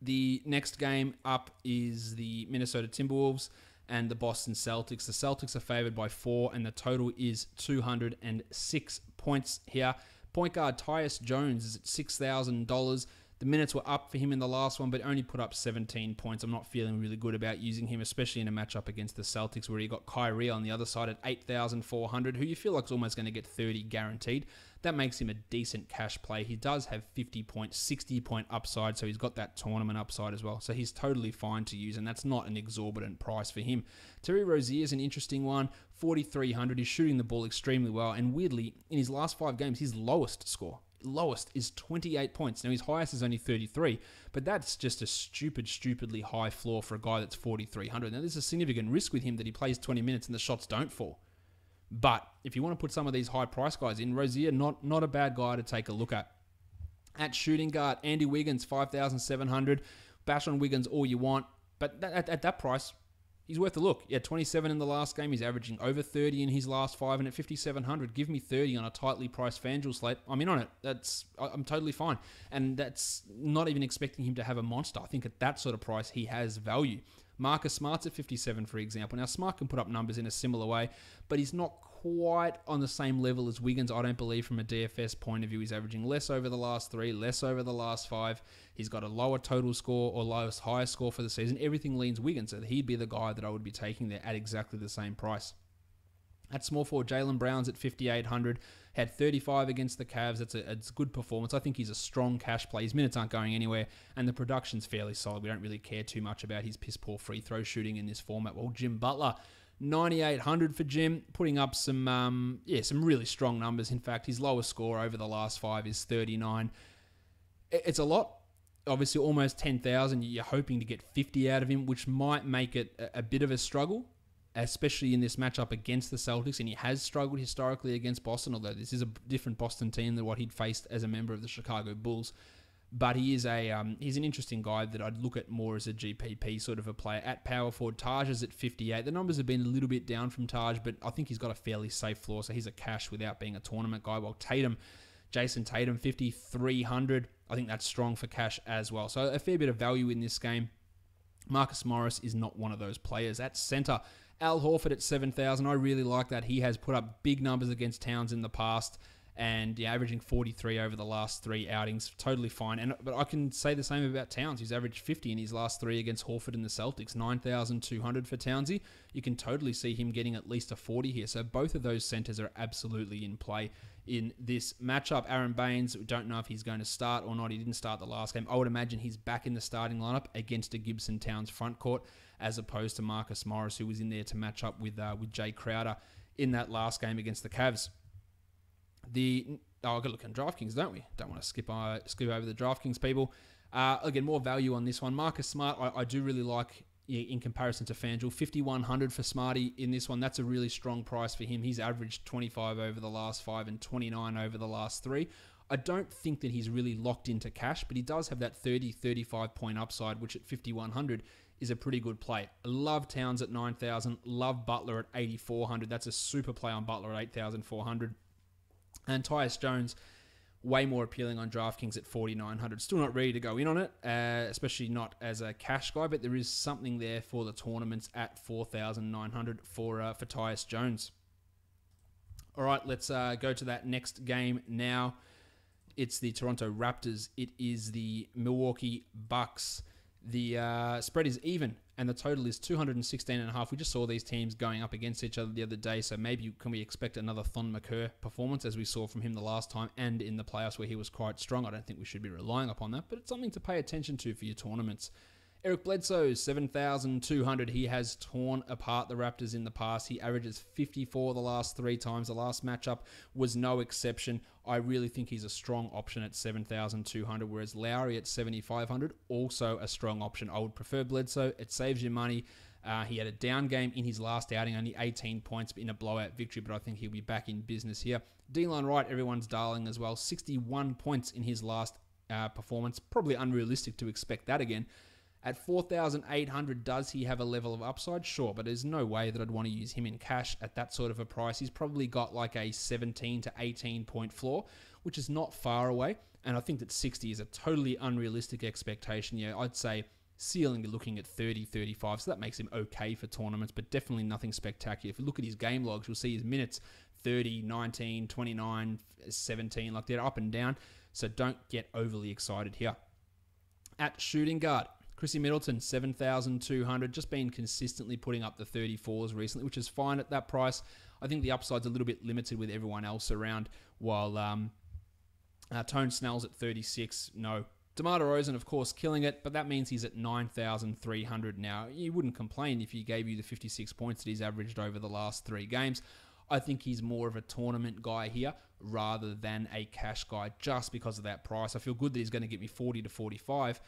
The next game up is the Minnesota Timberwolves and the Boston Celtics. The Celtics are favored by 4, and the total is 206 points here. Point guard Tyus Jones is at $6,000. The minutes were up for him in the last one, but only put up 17 points. I'm not feeling really good about using him, especially in a matchup against the Celtics, where you got Kyrie on the other side at 8,400, who you feel like is almost going to get 30 guaranteed. That makes him a decent cash play. He does have 50-point, 60-point upside, so he's got that tournament upside as well. So he's totally fine to use, and that's not an exorbitant price for him. Terry Rozier is an interesting one. 4,300. He's shooting the ball extremely well, and weirdly, in his last 5 games, his lowest is 28 points. Now, his highest is only 33, but that's just a stupidly high floor for a guy that's 4,300. Now, there's a significant risk with him that he plays 20 minutes and the shots don't fall. But if you want to put some of these high price guys in, Rozier, not a bad guy to take a look at. At shooting guard, Andy Wiggins, 5,700. Bash on Wiggins all you want, but at that price, he's worth a look. Yeah, 27 in the last game. He's averaging over 30 in his last 5, and at 5,700, give me 30 on a tightly priced FanDuel slate. I'm in on it. I'm totally fine. And that's not even expecting him to have a monster. I think at that sort of price, he has value. Marcus Smart's at 57, for example. Now, Smart can put up numbers in a similar way, but he's not quite on the same level as Wiggins, I don't believe, from a DFS point of view. He's averaging less over the last 3, less over the last 5. He's got a lower total score or highest score for the season. Everything leans Wiggins, so he'd be the guy that I would be taking there at exactly the same price. At small forward, Jaylen Brown's at 5,800. Had 35 against the Cavs. It's a good performance. I think he's a strong cash play. His minutes aren't going anywhere, and the production's fairly solid. We don't really care too much about his piss-poor free throw shooting in this format. Well, Jim Butler, 9,800 for Jim, putting up some really strong numbers. In fact, his lowest score over the last 5 is 39. It's a lot. Obviously, almost 10,000. You're hoping to get 50 out of him, which might make it a bit of a struggle, especially in this matchup against the Celtics, and he has struggled historically against Boston, although this is a different Boston team than what he'd faced as a member of the Chicago Bulls. But he is he's an interesting guy that I'd look at more as a GPP sort of a player. At power forward, Taj is at 58. The numbers have been a little bit down from Taj, but I think he's got a fairly safe floor, so he's a cash without being a tournament guy. While Jason Tatum, 5,300. I think that's strong for cash as well. So a fair bit of value in this game. Marcus Morris is not one of those players. At center, Al Horford at 7,000. I really like that. He has put up big numbers against Towns in the past, and averaging 43 over the last 3 outings. Totally fine. But I can say the same about Towns. He's averaged 50 in his last 3 against Horford and the Celtics. 9,200 for Townsy. You can totally see him getting at least a 40 here. So both of those centers are absolutely in play in this matchup. Aaron Baines, we don't know if he's going to start or not. He didn't start the last game. I would imagine he's back in the starting lineup against a Gibson Towns front court, as opposed to Marcus Morris, who was in there to match up with Jay Crowder in that last game against the Cavs. I've got to look at DraftKings, don't we? Don't want to skip over the DraftKings people. Again, more value on this one. Marcus Smart, I do really like in comparison to FanDuel. 5,100 for Smarty in this one. That's a really strong price for him. He's averaged 25 over the last 5 and 29 over the last 3. I don't think that he's really locked into cash, but he does have that 35 point upside, which at 5,100 is a pretty good play. I love Towns at 9,000. Love Butler at 8,400. That's a super play on Butler at 8,400. And Tyus Jones, way more appealing on DraftKings at 4,900. Still not ready to go in on it, especially not as a cash guy, but there is something there for the tournaments at 4,900 for Tyus Jones. All right, let's go to that next game now. It's the Toronto Raptors. It is the Milwaukee Bucks. The spread is even, and the total is 216.5. We just saw these teams going up against each other the other day, so maybe can we expect another Thon McCurr performance, as we saw from him the last time and in the playoffs where he was quite strong. I don't think we should be relying upon that, but it's something to pay attention to for your tournaments. Eric Bledsoe, 7,200. He has torn apart the Raptors in the past. He averages 54 the last 3 times. The last matchup was no exception. I really think he's a strong option at 7,200, whereas Lowry at 7,500, also a strong option. I would prefer Bledsoe. It saves you money. He had a down game in his last outing, only 18 points in a blowout victory, but I think he'll be back in business here. Delon Wright, everyone's darling as well. 61 points in his last performance. Probably unrealistic to expect that again. At 4,800, does he have a level of upside? Sure, but there's no way that I'd want to use him in cash at that sort of a price. He's probably got like a 17 to 18 point floor, which is not far away. And I think that 60 is a totally unrealistic expectation. Yeah, I'd say ceiling you're looking at 30, 35. So that makes him okay for tournaments, but definitely nothing spectacular. If you look at his game logs, you'll see his minutes 30, 19, 29, 17, like they're up and down. So don't get overly excited here. At shooting guard, Chrissy Middleton, 7,200, just been consistently putting up the 34s recently, which is fine at that price. I think the upside's a little bit limited with everyone else around, while Tone Snell's at 36. No. DeMar DeRozan, of course, killing it, but that means he's at 9,300 now. You wouldn't complain if he gave you the 56 points that he's averaged over the last 3 games. I think he's more of a tournament guy here rather than a cash guy just because of that price. I feel good that he's going to get me 40 to 45.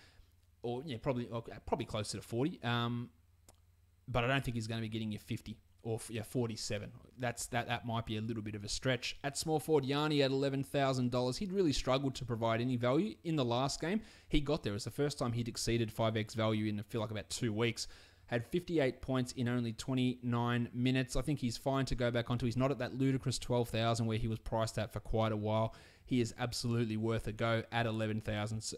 Or probably closer to 40, but I don't think he's going to be getting you 50 or 47. That might be a little bit of a stretch. At small forward, Yanni at $11,000. He'd really struggled to provide any value in the last game. He got there. It was the first time he'd exceeded 5x value in I feel like about 2 weeks. Had 58 points in only 29 minutes. I think he's fine to go back onto. He's not at that ludicrous 12,000 where he was priced at for quite a while. He is absolutely worth a go at 11,000.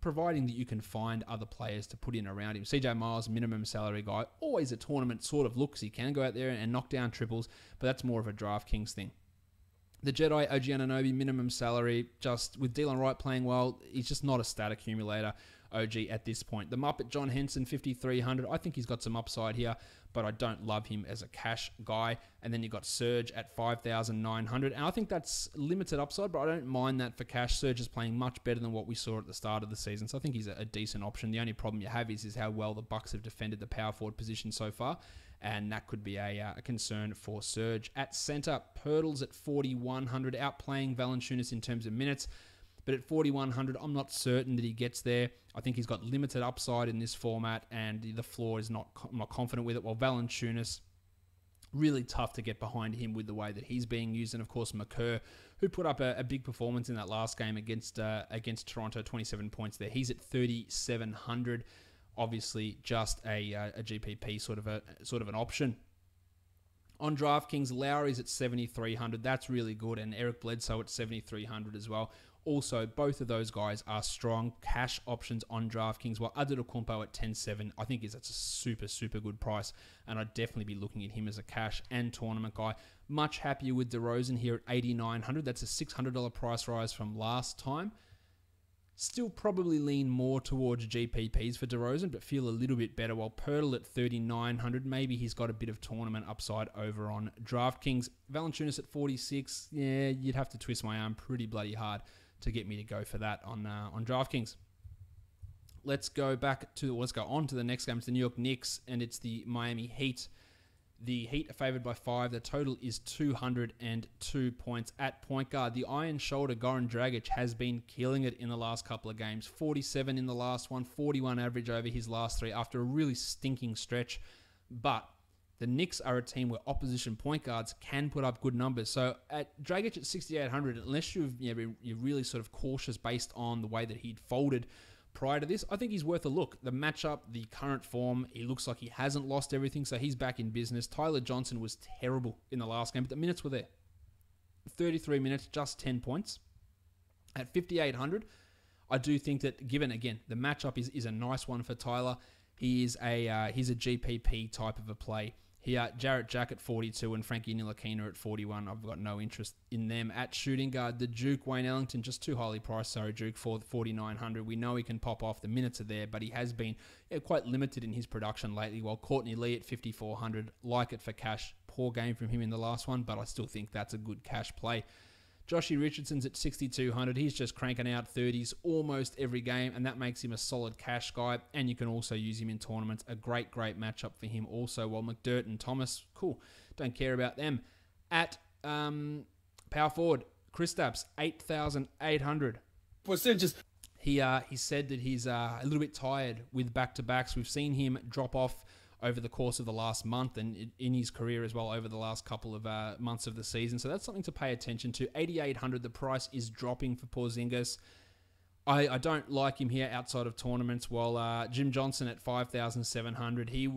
providing that you can find other players to put in around him. CJ Miles, minimum salary guy, always a tournament sort of looks. He can go out there and knock down triples, but that's more of a DraftKings thing. The Jedi, OG Anunoby, minimum salary, just with Delon Wright playing well, he's just not a stat accumulator, OG, at this point. The Muppet, John Henson, 5,300. I think he's got some upside here, but I don't love him as a cash guy. And then you've got Serge at 5,900. And I think that's limited upside, but I don't mind that for cash. Serge is playing much better than what we saw at the start of the season, so I think he's a decent option. The only problem you have is how well the Bucks have defended the power forward position so far, and that could be a concern for Serge. At center, Pirtles at 4,100, outplaying Valanciunas in terms of minutes. But at 4,100, I'm not certain that he gets there. I think he's got limited upside in this format, and the floor is I'm not confident with it. While Valanciunas, really tough to get behind him with the way that he's being used. And of course, McCurr, who put up a big performance in that last game against Toronto, 27 points there. He's at 3,700. Obviously, just a GPP sort of an option. On DraftKings, Lowry's at 7,300. That's really good, and Eric Bledsoe at 7,300 as well. Also, both of those guys are strong cash options on DraftKings, while Antetokounmpo at 10.7, I think that's a super, super good price, and I'd definitely be looking at him as a cash and tournament guy. Much happier with DeRozan here at 8,900. That's a $600 price rise from last time. Still probably lean more towards GPPs for DeRozan, but feel a little bit better. While Pirtle at 3,900, maybe he's got a bit of tournament upside over on DraftKings. Valanciunas at 46, yeah, you'd have to twist my arm pretty bloody hard to get me to go for that on DraftKings. Let's go on to the next game. It's the New York Knicks, and it's the Miami Heat. The Heat are favored by 5. The total is 202 points at point guard. The Iron Shoulder, Goran Dragic, has been killing it in the last couple of games. 47 in the last one, 41 average over his last 3 after a really stinking stretch. But the Knicks are a team where opposition point guards can put up good numbers. So at Dragic at 6,800, unless you're really sort of cautious based on the way that he'd folded prior to this, I think he's worth a look. The matchup, the current form, he looks like he hasn't lost everything, so he's back in business. Tyler Johnson was terrible in the last game, but the minutes were there. 33 minutes, just 10 points. At 5,800, I do think that, given, again, the matchup is a nice one for Tyler, he's a GPP type of a play. Here, Jarrett Jack at 42 and Frankie Ntilikina at 41. I've got no interest in them. At shooting guard, the Duke, Wayne Ellington, just too highly priced. Duke for 4,900. We know he can pop off. The minutes are there, but he has been quite limited in his production lately. While Courtney Lee at 5,400, like it for cash. Poor game from him in the last one, but I still think that's a good cash play. Joshy Richardson's at 6,200. He's just cranking out 30s almost every game, and that makes him a solid cash guy, and you can also use him in tournaments. A great matchup for him also, while McDirt and Thomas, cool, don't care about them. At power forward, Kristaps, 8,800. Percentages. He said that he's a little bit tired with back-to-backs. We've seen him drop off over the course of the last month and in his career as well over the last couple of months of the season. So that's something to pay attention to. 8,800, the price is dropping for Porzingis. I don't like him here outside of tournaments. While Jim Johnson at 5,700, he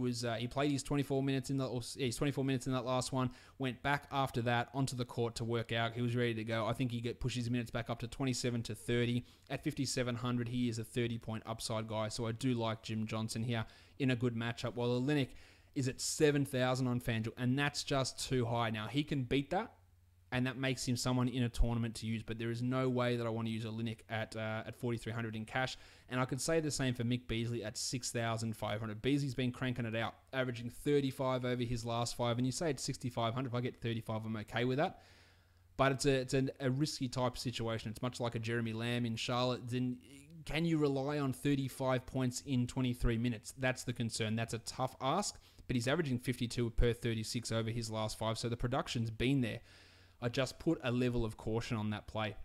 played his 24 minutes in that last one. Went back after that onto the court to work out. He was ready to go. I think he pushed his minutes back up to 27 to 30. At 5,700, he is a 30-point upside guy. So I do like Jim Johnson here in a good matchup. While Olynyk is at 7,000 on FanDuel, and that's just too high. Now he can beat that, and that makes him someone in a tournament to use. But there is no way that I want to use Olynyk at 4,300 in cash. And I could say the same for Mick Beasley at 6,500. Beasley's been cranking it out, averaging 35 over his last 5. And you say it's 6,500. If I get 35, I'm okay with that. But it's a risky type of situation. It's much like a Jeremy Lamb in Charlotte. Then can you rely on 35 points in 23 minutes? That's the concern. That's a tough ask. But he's averaging 52 per 36 over his last 5. So the production's been there. I just put a level of caution on that play.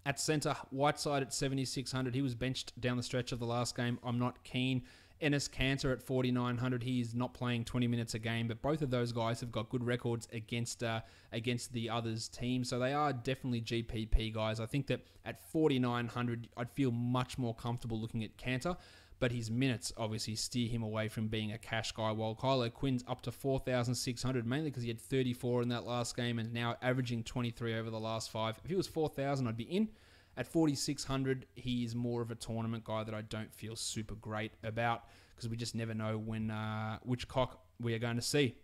At center, Whiteside at 7,600. He was benched down the stretch of the last game. I'm not keen. Enes Kanter at 4,900. He is not playing 20 minutes a game, but both of those guys have got good records against the others' team, so they are definitely GPP guys. I think that at 4,900, I'd feel much more comfortable looking at Kanter, but his minutes obviously steer him away from being a cash guy, while Kylo Quinn's up to 4,600, mainly because he had 34 in that last game and now averaging 23 over the last 5. If he was 4,000, I'd be in. At 4,600, he is more of a tournament guy that I don't feel super great about because we just never know when which cock we are going to see.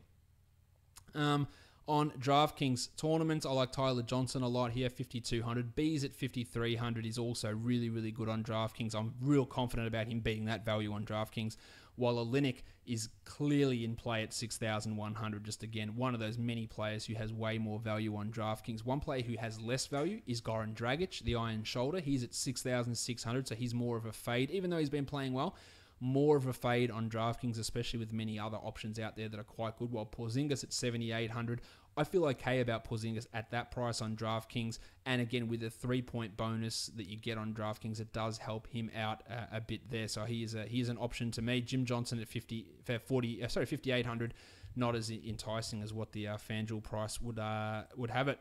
On DraftKings tournaments, I like Tyler Johnson a lot here, 5,200. B's at 5,300. He's also really, really good on DraftKings. I'm real confident about him beating that value on DraftKings, while Olynyk is clearly in play at 6,100. Just again, one of those many players who has way more value on DraftKings. One player who has less value is Goran Dragic, the Iron Shoulder. He's at 6,600, so he's more of a fade, even though he's been playing well. More of a fade on DraftKings, especially with many other options out there that are quite good. While Porzingis at 7,800, I feel okay about Porzingis at that price on DraftKings. And again, with a 3-point bonus that you get on DraftKings, it does help him out a bit there. So he is an option to me. Jim Johnson at 5,800, not as enticing as what the FanDuel price would have it.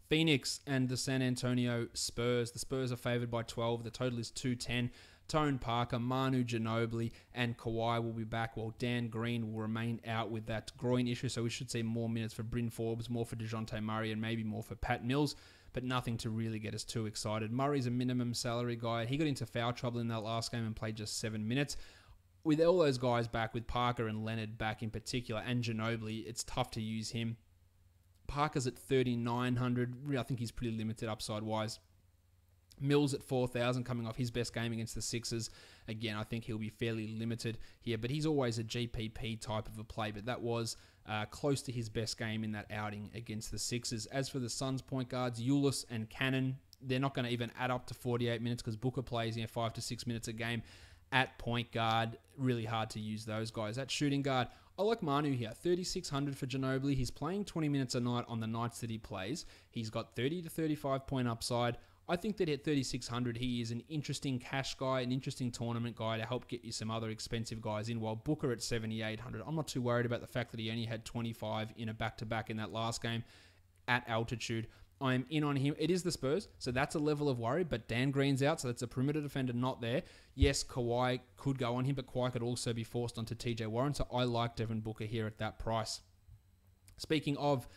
Phoenix and the San Antonio Spurs. The Spurs are favored by 12. The total is 210. Tone Parker, Manu Ginobili, and Kawhi will be back, while Dan Green will remain out with that groin issue. So we should see more minutes for Bryn Forbes, more for DeJounte Murray, and maybe more for Pat Mills, but nothing to really get us too excited. Murray's a minimum salary guy. He got into foul trouble in that last game and played just 7 minutes. With all those guys back, with Parker and Leonard back in particular, and Ginobili, it's tough to use him. Parker's at 3,900. I think he's pretty limited upside-wise. Mills at 4,000, coming off his best game against the Sixers. Again, I think he'll be fairly limited here, but he's always a GPP type of a play, but that was close to his best game in that outing against the Sixers. As for the Suns point guards, Ulis and Cannon, they're not going to even add up to 48 minutes because Booker plays 5 to 6 minutes a game at point guard. Really hard to use those guys. At shooting guard, I like Manu here, 3,600 for Ginobili. He's playing 20 minutes a night on the nights that he plays. He's got 30 to 35 point upside. I think that at 3,600, he is an interesting cash guy, an interesting tournament guy to help get you some other expensive guys in, while Booker at 7,800. I'm not too worried about the fact that he only had 25 in a back-to-back in that last game at altitude. I am in on him. It is the Spurs, so that's a level of worry, but Dan Green's out, so that's a perimeter defender not there. Yes, Kawhi could go on him, but Kawhi could also be forced onto TJ Warren, so I like Devin Booker here at that price. Speaking of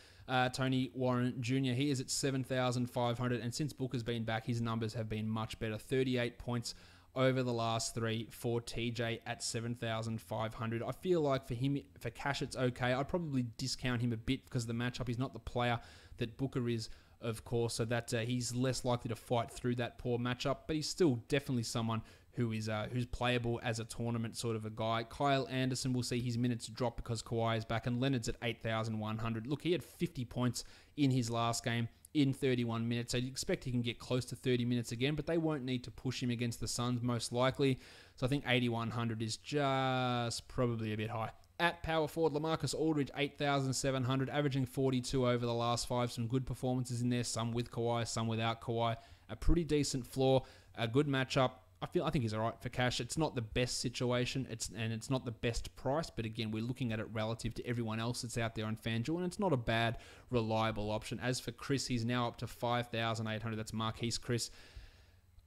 Tony Warren Jr., he is at 7,500, and since Booker's been back, his numbers have been much better. 38 points over the last 3 for TJ at 7,500. I feel like for him, for cash, it's okay. I'd probably discount him a bit because of the matchup. He's not the player that Booker is, of course, so that he's less likely to fight through that poor matchup, but he's still definitely someone who's playable as a tournament sort of a guy. Kyle Anderson will see his minutes drop because Kawhi is back, and Leonard's at 8,100. Look, he had 50 points in his last game in 31 minutes, so you expect he can get close to 30 minutes again, but they won't need to push him against the Suns most likely, so I think 8,100 is just probably a bit high. At power forward, LaMarcus Aldridge, 8,700, averaging 42 over the last 5. Some good performances in there, some with Kawhi, some without Kawhi. A pretty decent floor, a good matchup. I think he's all right for cash. It's not the best situation, it's not the best price, but again, we're looking at it relative to everyone else that's out there on FanDuel, and it's not a bad, reliable option. As for Chris, he's now up to 5,800. That's Marquise Chris.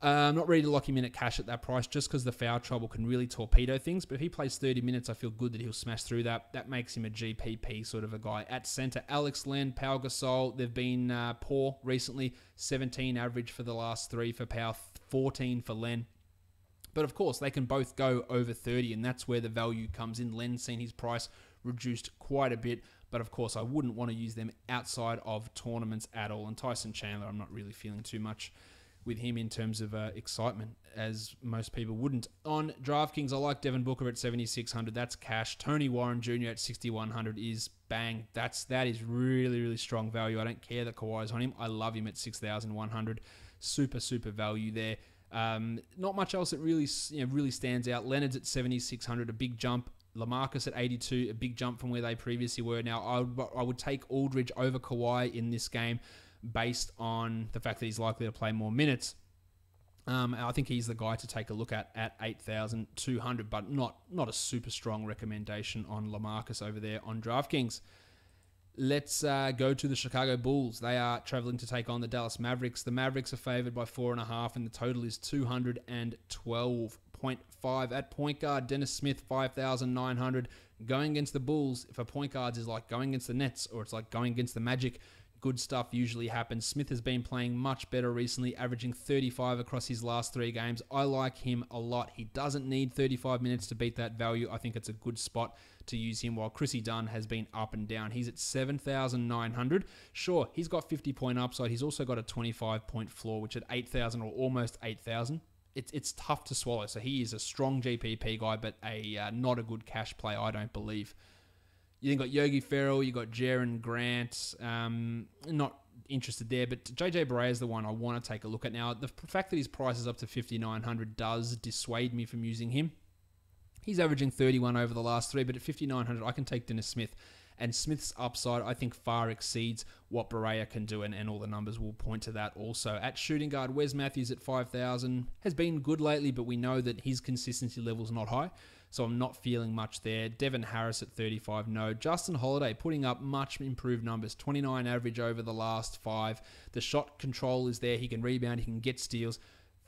I'm not ready to lock him in at cash at that price just because the foul trouble can really torpedo things. But if he plays 30 minutes, I feel good that he'll smash through that. That makes him a GPP sort of a guy. At center, Alex Len, Pau Gasol. They've been poor recently. 17 average for the last 3 for Pau, 14 for Len. But of course, they can both go over 30, and that's where the value comes in. Len's seen his price reduced quite a bit. But of course, I wouldn't want to use them outside of tournaments at all. And Tyson Chandler, I'm not really feeling too much with him in terms of excitement, as most people wouldn't. On DraftKings, I like Devin Booker at 7,600. That's cash. Tony Warren Jr. at 6,100 is bang. That is really, really strong value. I don't care that Kawhi's on him. I love him at 6,100. Super, super value there. Not much else that really stands out. Leonard's at 7,600, a big jump. LaMarcus at 82, a big jump from where they previously were. Now, I would take Aldridge over Kawhi in this game, based on the fact that he's likely to play more minutes. I think he's the guy to take a look at 8,200, but not a super strong recommendation on LaMarcus over there on DraftKings. Let's go to the Chicago Bulls. They are traveling to take on the Dallas Mavericks. The Mavericks are favored by 4.5, and the total is 212.5. At point guard, Dennis Smith, 5,900. Going against the Bulls, if a point guard is like going against the Nets or it's like going against the Magic, good stuff usually happens. Smith has been playing much better recently, averaging 35 across his last 3 games. I like him a lot. He doesn't need 35 minutes to beat that value. I think it's a good spot to use him, while Chrissy Dunn has been up and down. He's at 7,900. Sure, he's got 50-point upside. He's also got a 25-point floor, which at 8,000 or almost 8,000, it's tough to swallow. So he is a strong GPP guy, but not a good cash play, I don't believe. You then got Yogi Ferrell, you got Jaron Grant. Not interested there, but JJ Barea is the one I want to take a look at. Now, the fact that his price is up to 5,900 does dissuade me from using him. He's averaging 31 over the last 3, but at 5,900, I can take Dennis Smith. And Smith's upside, I think, far exceeds what Barea can do, and all the numbers will point to that also. At shooting guard, Wes Matthews at 5,000 has been good lately, but we know that his consistency level is not high, so I'm not feeling much there. Devin Harris at 35, no. Justin Holiday putting up much improved numbers, 29 average over the last 5. The shot control is there. He can rebound, he can get steals.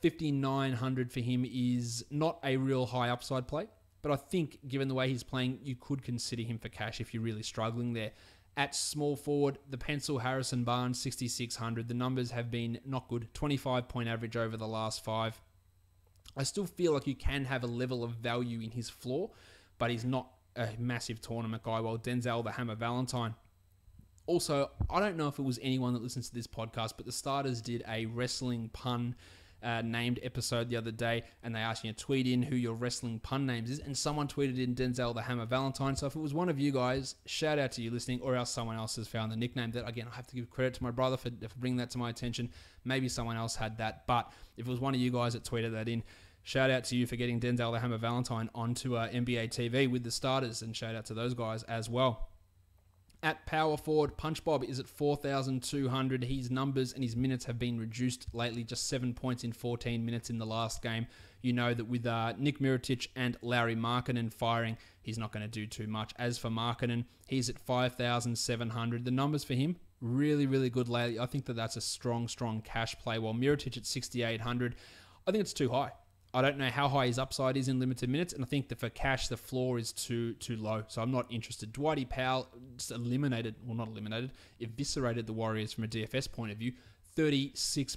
5,900 for him is not a real high upside play. But I think, given the way he's playing, you could consider him for cash if you're really struggling there. At small forward, the pencil Harrison Barnes, 6,600. The numbers have been not good. 25-point average over the last 5. I still feel like you can have a level of value in his floor, but he's not a massive tournament guy. While Denzel the Hammer Valentine. Also, I don't know if it was anyone that listens to this podcast, but the Starters did a wrestling pun named episode the other day, and they asked you to tweet in who your wrestling pun names is, and someone tweeted in Denzel the Hammer Valentine. So if it was one of you guys, shout out to you listening, or else someone else has found the nickname. That, again, I have to give credit to my brother for bringing that to my attention. Maybe someone else had that, but if it was one of you guys that tweeted that in, shout out to you for getting Denzel the Hammer Valentine onto NBA TV with the Starters, and shout out to those guys as well. At power forward, Punch Bob is at 4,200. His numbers and his minutes have been reduced lately, just 7 points in 14 minutes in the last game. You know that with Nick Mirotic and Larry Markkinen firing, he's not going to do too much. As for Markkinen, he's at 5,700. The numbers for him, really, really good lately. I think that's a strong, strong cash play. While Mirotic at 6,800, I think it's too high. I don't know how high his upside is in limited minutes, and I think that for cash, the floor is too low, so I'm not interested. Dwighty Powell just eviscerated the Warriors from a DFS point of view. 36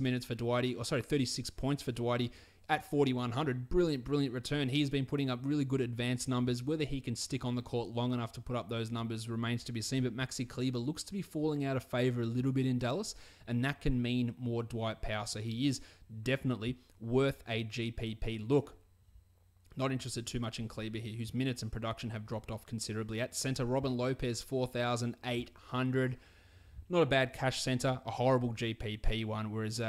points for Dwighty at 4,100. Brilliant, brilliant return. He's been putting up really good advanced numbers. Whether he can stick on the court long enough to put up those numbers remains to be seen, but Maxi Kleber looks to be falling out of favor a little bit in Dallas, and that can mean more Dwight Powell, so he is definitely worth a GPP look. Not interested too much in Kleber here, whose minutes and production have dropped off considerably. At center, Robin Lopez, 4,800. Not a bad cash center, a horrible GPP one, whereas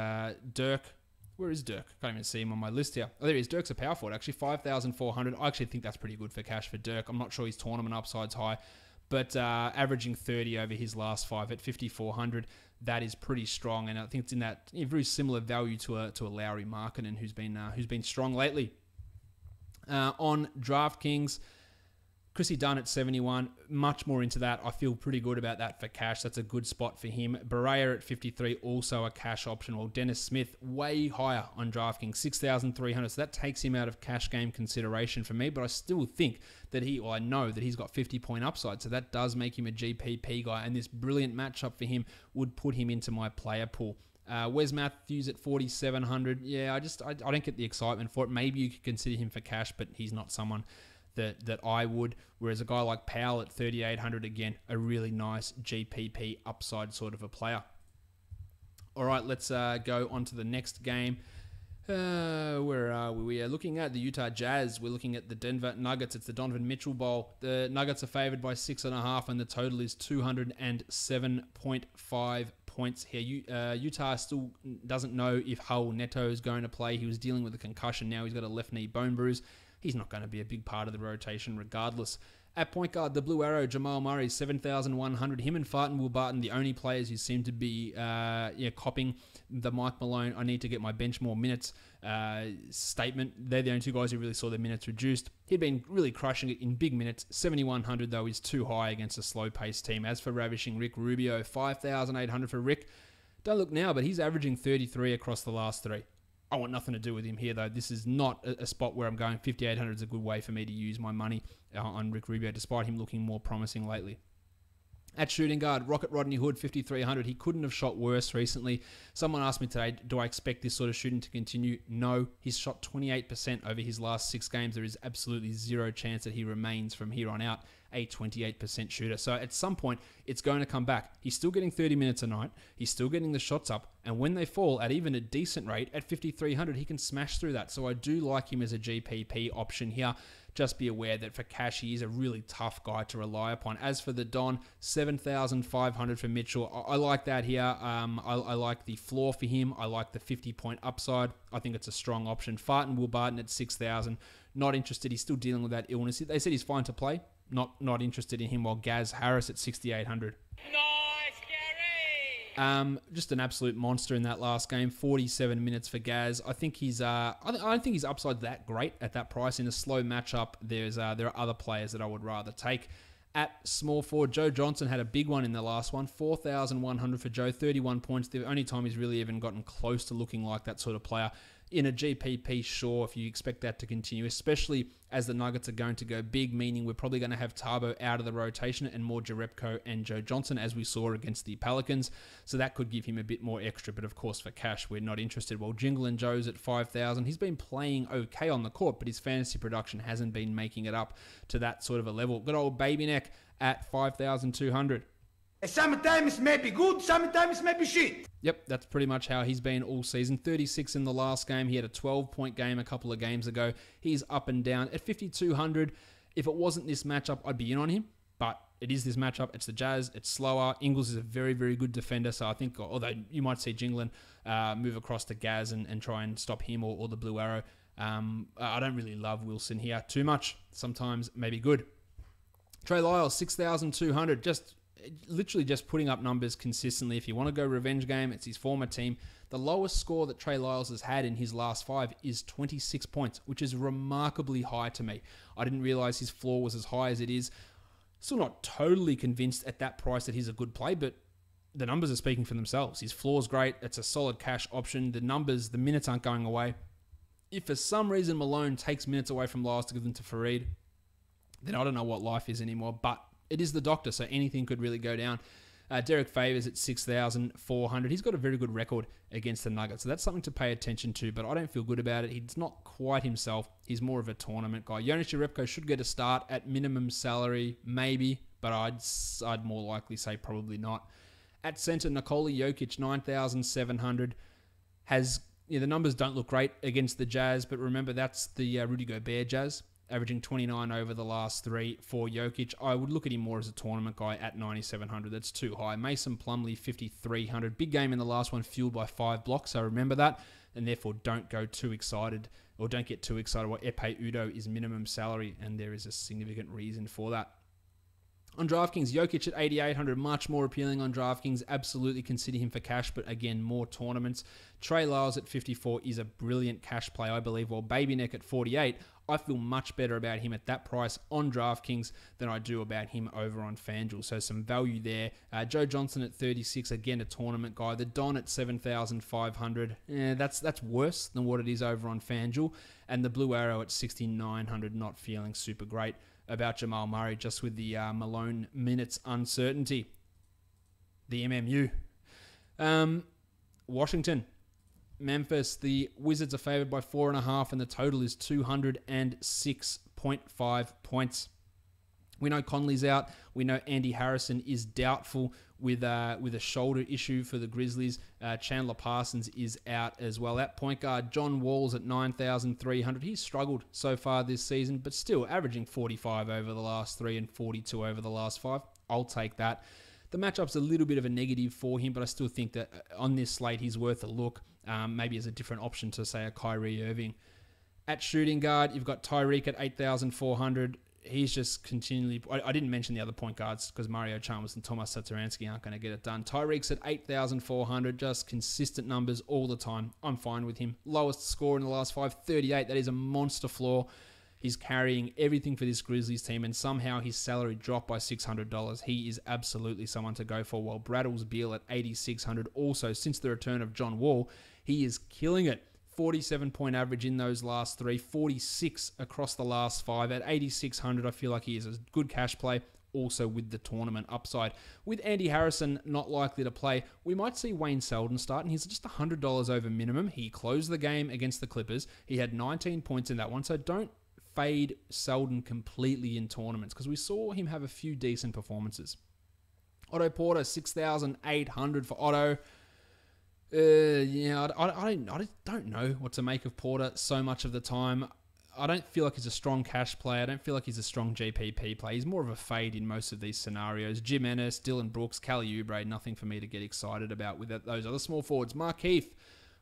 Dirk... Where is Dirk? Can't even see him on my list here. Oh, there he is. Dirk's a power forward, actually. 5,400. I actually think that's pretty good for cash for Dirk. I'm not sure his tournament upside's high, but averaging 30 over his last 5 at 5,400, that is pretty strong. And I think it's in that very similar value to a Lowry Markkinen, who's been strong lately. On DraftKings, Chrissy Dunn at 71, much more into that. I feel pretty good about that for cash. That's a good spot for him. Barea at 53, also a cash option. Well, Dennis Smith, way higher on DraftKings, 6,300. So that takes him out of cash game consideration for me. But I still think that I know that he's got 50-point upside. So that does make him a GPP guy. And this brilliant matchup for him would put him into my player pool. Wes Matthews at 4,700. Yeah, I don't get the excitement for it. Maybe you could consider him for cash, but he's not someone that I would, whereas a guy like Powell at 3,800, again, a really nice GPP upside sort of a player. All right, let's go on to the next game. Where are we? We are looking at the Utah Jazz. We're looking at the Denver Nuggets. It's the Donovan Mitchell Bowl. The Nuggets are favored by 6.5, and the total is 207.5 points here. Utah still doesn't know if Raul Neto is going to play. He was dealing with a concussion. Now he's got a left knee bone bruise. He's not going to be a big part of the rotation regardless. At point guard, the Blue Arrow, Jamal Murray, 7,100. Him and Farton Will Barton, the only players who seem to be copying the Mike Malone, I need to get my bench more minutes statement. They're the only two guys who really saw their minutes reduced. He'd been really crushing it in big minutes. 7,100, though, is too high against a slow-paced team. As for ravishing Rick Rubio, 5,800 for Rick. Don't look now, but he's averaging 33 across the last 3. I want nothing to do with him here, though. This is not a spot where I'm going 5,800 is a good way for me to use my money on Rick Rubio, despite him looking more promising lately. At shooting guard, Rocket Rodney Hood, 5,300. He couldn't have shot worse recently. Someone asked me today, do I expect this sort of shooting to continue? No. He's shot 28% over his last 6 games. There is absolutely zero chance that he remains from here on out a 28% shooter. So at some point, it's going to come back. He's still getting 30 minutes a night. He's still getting the shots up. And when they fall at even a decent rate, at 5,300, he can smash through that. So I do like him as a GPP option here. Just be aware that for cash, he is a really tough guy to rely upon. As for the Don, 7,500 for Mitchell. I like that here. I like the floor for him. I like the 50-point upside. I think it's a strong option. Farton Will Barton at 6,000. Not interested. He's still dealing with that illness. They said he's fine to play. Not interested in him. While Gaz Harris at 6,800. Just an absolute monster in that last game. 47 minutes for Gaz. I think he's. I don't think his upside that great at that price in a slow matchup. There are other players that I would rather take. At small forward, Joe Johnson had a big one in the last one. 4,100 for Joe. 31 points. The only time he's really even gotten close to looking like that sort of player. In a GPP, sure, if you expect that to continue, especially as the Nuggets are going to go big, meaning we're probably going to have Tabo out of the rotation and more Jerebko and Joe Johnson, as we saw against the Pelicans. So that could give him a bit more extra, but of course for cash, we're not interested. Well, Jingle and Joe's at 5,000. He's been playing okay on the court, but his fantasy production hasn't been making it up to that sort of a level. Good old Baby Neck at 5,200. Sometimes it may be good, sometimes it may be shit. Yep, that's pretty much how he's been all season. 36 in the last game. He had a 12-point game a couple of games ago. He's up and down. At 5,200, if it wasn't this matchup, I'd be in on him. But it is this matchup. It's the Jazz. It's slower. Ingles is a very, very good defender. So I think, although you might see Jinglin move across to Gaz and try and stop him or the Blue Arrow. I don't really love Wilson here too much. Sometimes maybe good. Trey Lyles, 6,200. Literally just putting up numbers consistently. If you want to go revenge game, it's his former team. The lowest score that Trey Lyles has had in his last 5 is 26 points, which is remarkably high to me. I didn't realize his floor was as high as it is. Still not totally convinced at that price that he's a good play, but the numbers are speaking for themselves. His floor's great. It's a solid cash option. The minutes aren't going away. If for some reason Malone takes minutes away from Lyles to give them to Fareed, then I don't know what life is anymore, but it is the doctor, so anything could really go down. Derek Favors at 6,400. He's got a very good record against the Nuggets, so that's something to pay attention to, but I don't feel good about it. He's not quite himself. He's more of a tournament guy. Jonas Jerebko should get a start at minimum salary, maybe, but I'd more likely say probably not. At center, Nikola Jokic, 9,700. The numbers don't look great against the Jazz, but remember that's the Rudy Gobert Jazz. Averaging 29 over the last 3 for Jokic. I would look at him more as a tournament guy at 9,700. That's too high. Mason Plumlee, 5,300. Big game in the last one, fueled by 5 blocks. So remember that. And therefore, don't get too excited what Epe Udo is minimum salary. And there is a significant reason for that. On DraftKings, Jokic at 8,800, much more appealing on DraftKings. Absolutely consider him for cash, but again, more tournaments. Trey Lyles at 54 is a brilliant cash play, I believe, while Baby Neck at 48, I feel much better about him at that price on DraftKings than I do about him over on FanDuel. So some value there. Joe Johnson at 36, again, a tournament guy. The Don at 7,500, that's worse than what it is over on FanDuel. And the Blue Arrow at 6,900, not feeling super great about Jamal Murray, just with the Malone minutes uncertainty. The MMU. Washington. Memphis, the Wizards are favored by 4.5, and the total is 206.5 points. We know Conley's out. We know Andy Harrison is doubtful with a shoulder issue for the Grizzlies. Chandler Parsons is out as well. At point guard, John Wall's at 9,300. He's struggled so far this season, but still averaging 45 over the last 3 and 42 over the last 5. I'll take that. The matchup's a little bit of a negative for him, but I still think that on this slate, he's worth a look. Maybe as a different option to, say, a Kyrie Irving. At shooting guard, you've got Tyreek at 8,400. He's just continually... I didn't mention the other point guards because Mario Chalmers and Tomas Satoransky aren't going to get it done. Tyreek's at 8,400. Just consistent numbers all the time. I'm fine with him. Lowest score in the last 5, 38. That is a monster floor. He's carrying everything for this Grizzlies team, and somehow his salary dropped by $600. He is absolutely someone to go for. While Braddles Beal at 8,600. Also, since the return of John Wall, he is killing it. 47-point average in those last 3, 46 across the last 5. At 8,600, I feel like he is a good cash play. also with the tournament upside. With Andy Harrison not likely to play, we might see Wayne Selden start, and he's just $100 over minimum. He closed the game against the Clippers. He had 19 points in that one, so don't fade Selden completely in tournaments because we saw him have a few decent performances. Otto Porter, 6,800 for Otto. I don't know what to make of Porter so much of the time. I don't feel like he's a strong cash play. I don't feel like he's a strong GPP play. He's more of a fade in most of these scenarios. Jim Ennis, Dylan Brooks, Kelly Oubre, nothing for me to get excited about with those other small forwards. Markeith,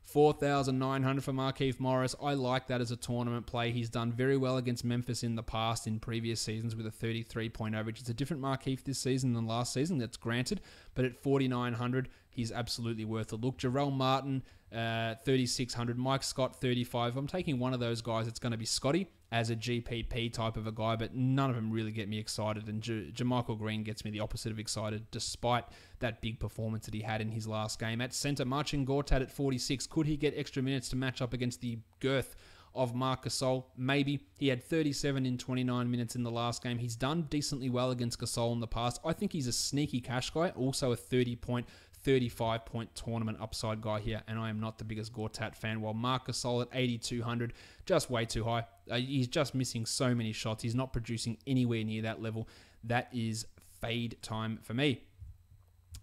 4,900 for Markieff Morris. I like that as a tournament play. He's done very well against Memphis in the past in previous seasons with a 33-point average. It's a different Markieff this season than last season, that's granted. But at 4,900, he's absolutely worth a look. Jarrell Martin, 3,600. Mike Scott, 35. I'm taking one of those guys. It's going to be Scotty as a GPP type of a guy, but none of them really get me excited. And JaMychal Green gets me the opposite of excited, despite that big performance that he had in his last game. At centre, Marcin Gortat at 46. Could he get extra minutes to match up against the girth of Marc Gasol? Maybe. He had 37 in 29 minutes in the last game. He's done decently well against Gasol in the past. I think he's a sneaky cash guy, also a 35-point tournament upside guy here, and I am not the biggest Gortat fan, while Marc Gasol at 8,200, just way too high. He's just missing so many shots. He's not producing anywhere near that level. That is fade time for me.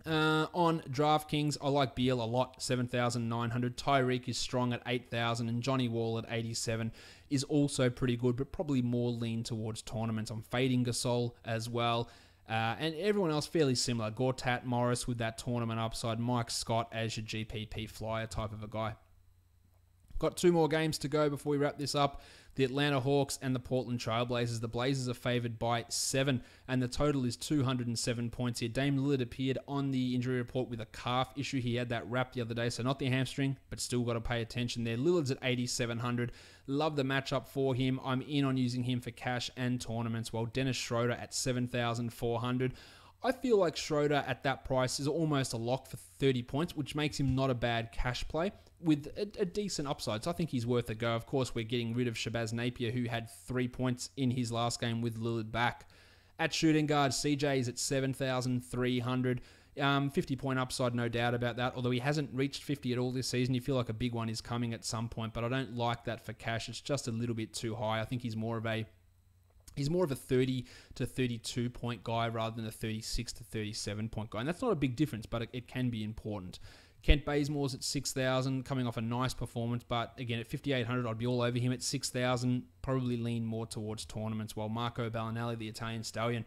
On DraftKings, I like Beal a lot, 7,900. Tyreek is strong at 8,000, and Johnny Wall at 87 is also pretty good, but probably more lean towards tournaments. I'm fading Gasol as well. And everyone else fairly similar. Gortat, Morris with that tournament upside. Mike Scott as your GPP flyer type of a guy. Got 2 more games to go before we wrap this up. The Atlanta Hawks and the Portland Trailblazers. The Blazers are favored by 7, and the total is 207 points here. Dame Lillard appeared on the injury report with a calf issue. He had that wrap the other day, so not the hamstring, but still got to pay attention there. Lillard's at 8,700. Love the matchup for him. I'm in on using him for cash and tournaments, while Dennis Schroeder at 7,400. I feel like Schroeder at that price is almost a lock for 30 points, which makes him not a bad cash play with a decent upside. So I think he's worth a go. Of course, we're getting rid of Shabazz Napier, who had 3 points in his last game with Lillard back. At shooting guard, CJ is at 7,300. 50-point upside, no doubt about that. Although he hasn't reached 50 at all this season, you feel like a big one is coming at some point, but I don't like that for cash. It's just a little bit too high. I think he's more of a 30 to 32 point guy rather than a 36 to 37 point guy. And that's not a big difference, but it can be important. Kent Bazemore's at 6,000, coming off a nice performance, but again, at 5,800, I'd be all over him. At 6,000, probably lean more towards tournaments, while Marco Bellinelli, the Italian stallion,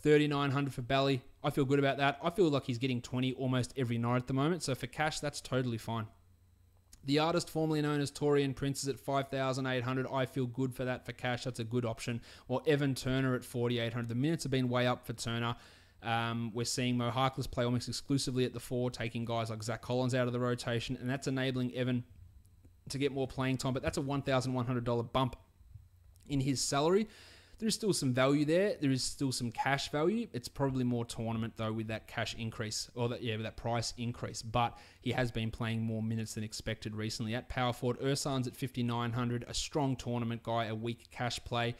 3,900 for Belly. I feel good about that. I feel like he's getting 20 almost every night at the moment, so for cash, that's totally fine. The artist formerly known as Torian Prince is at 5,800. I feel good for that for cash. That's a good option. Or Evan Turner at 4,800. The minutes have been way up for Turner. We're seeing Mo Harkless play almost exclusively at the 4, taking guys like Zach Collins out of the rotation, and that's enabling Evan to get more playing time. But that's a $1,100 bump in his salary. There is still some value there. There is still some cash value. It's probably more tournament, though, with that cash increase, or with that price increase. But he has been playing more minutes than expected recently. At power forward, Ersan's at 5,900, a strong tournament guy, a weak cash play.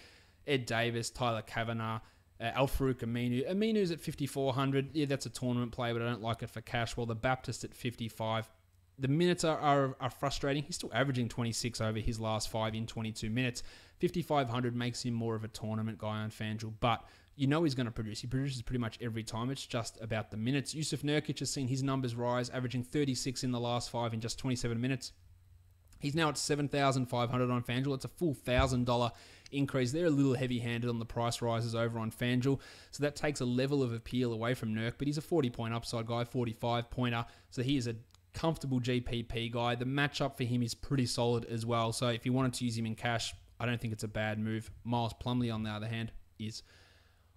Ed Davis, Tyler Kavanagh, Al-Farouq Aminu. Aminu's at 5,400. Yeah, that's a tournament play, but I don't like it for cash. While the Baptist at 55. The minutes are frustrating. He's still averaging 26 over his last 5 in 22 minutes. 5,500 makes him more of a tournament guy on FanDuel, but you know he's going to produce. He produces pretty much every time. It's just about the minutes. Yusuf Nurkic has seen his numbers rise, averaging 36 in the last 5 in just 27 minutes. He's now at 7,500 on FanDuel. It's a full $1,000 increase. They're a little heavy-handed on the price rises over on FanDuel, so that takes a level of appeal away from Nurk, but he's a 40-point upside guy, 45-pointer, so he is a comfortable GPP guy. The matchup for him is pretty solid as well, so if you wanted to use him in cash, I don't think it's a bad move. Miles Plumlee, on the other hand, is.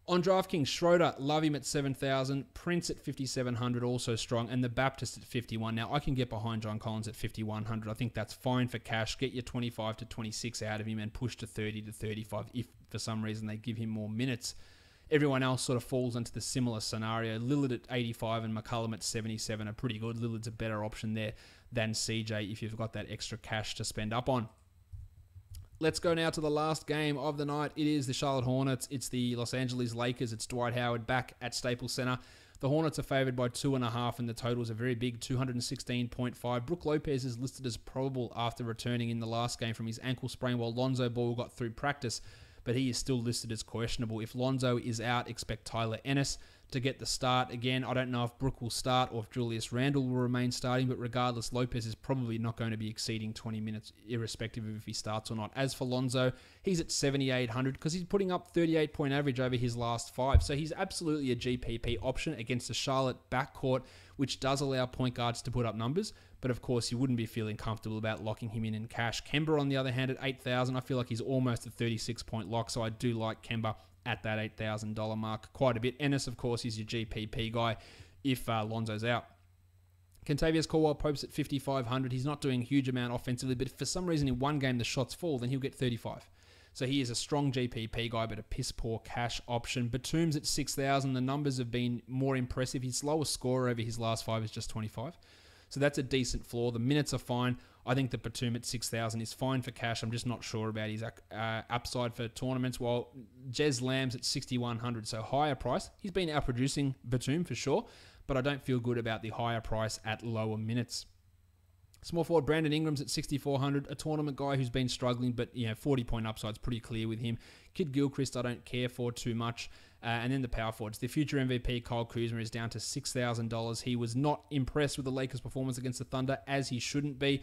On DraftKings, Schroeder, love him at 7,000. Prince at 5,700, also strong. And the Baptist at 51. Now, I can get behind John Collins at 5,100. I think that's fine for cash. Get your 25 to 26 out of him and push to 30 to 35 if, for some reason, they give him more minutes. Everyone else sort of falls into the similar scenario. Lillard at 85 and McCollum at 77 are pretty good. Lillard's a better option there than CJ if you've got that extra cash to spend up on. Let's go now to the last game of the night. It is the Charlotte Hornets. It's the Los Angeles Lakers. It's Dwight Howard back at Staples Center. The Hornets are favored by 2.5, and the total is a very big 216.5. Brook Lopez is listed as probable after returning in the last game from his ankle sprain, while Lonzo Ball got through practice, but he is still listed as questionable. If Lonzo is out, expect Tyler Ennis to get the start. Again, I don't know if Brook will start or if Julius Randle will remain starting, but regardless, Lopez is probably not going to be exceeding 20 minutes, irrespective of if he starts or not. As for Lonzo, he's at 7,800 because he's putting up 38-point average over his last 5. So he's absolutely a GPP option against the Charlotte backcourt, which does allow point guards to put up numbers. But of course, you wouldn't be feeling comfortable about locking him in cash. Kemba, on the other hand, at 8,000, I feel like he's almost a 36-point lock, so I do like Kemba at that $8,000 mark quite a bit. Ennis, of course, is your GPP guy if Lonzo's out. Kentavious Caldwell-Pope's at 5,500. He's not doing a huge amount offensively, but if for some reason in one game the shots fall, then he'll get 35. So he is a strong GPP guy, but a piss-poor cash option. Batum's at 6,000. The numbers have been more impressive. His lowest score over his last 5 is just 25. So that's a decent floor. The minutes are fine. I think that Batum at 6,000 is fine for cash. I'm just not sure about his upside for tournaments. While Jez Lamb's at 6,100, so higher price. He's been outproducing Batum for sure, but I don't feel good about the higher price at lower minutes. Small forward Brandon Ingram's at 6,400, a tournament guy who's been struggling, but 40-point upside's pretty clear with him. Kid Gilchrist I don't care for too much. And then the power forwards. The future MVP, Kyle Kuzma, is down to $6,000. He was not impressed with the Lakers' performance against the Thunder, as he shouldn't be.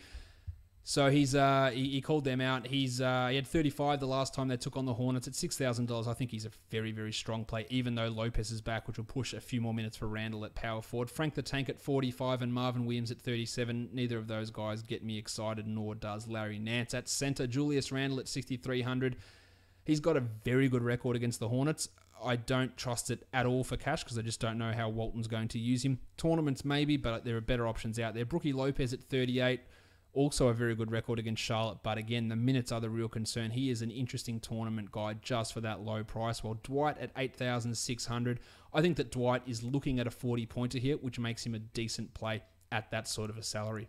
So he called them out. He had 35 the last time they took on the Hornets at $6,000. I think he's a very, very strong play, even though Lopez is back, which will push a few more minutes for Randle at power forward. Frank the Tank at 45 and Marvin Williams at 37. Neither of those guys get me excited, nor does Larry Nance. At center, Julius Randle at 6,300. He's got a very good record against the Hornets. I don't trust it at all for cash because I just don't know how Walton's going to use him. Tournaments maybe, but there are better options out there. Brookie Lopez at 38. Also a very good record against Charlotte, but again, the minutes are the real concern. He is an interesting tournament guy just for that low price. While Dwight at 8,600, I think that Dwight is looking at a 40-pointer here, which makes him a decent play at that sort of a salary.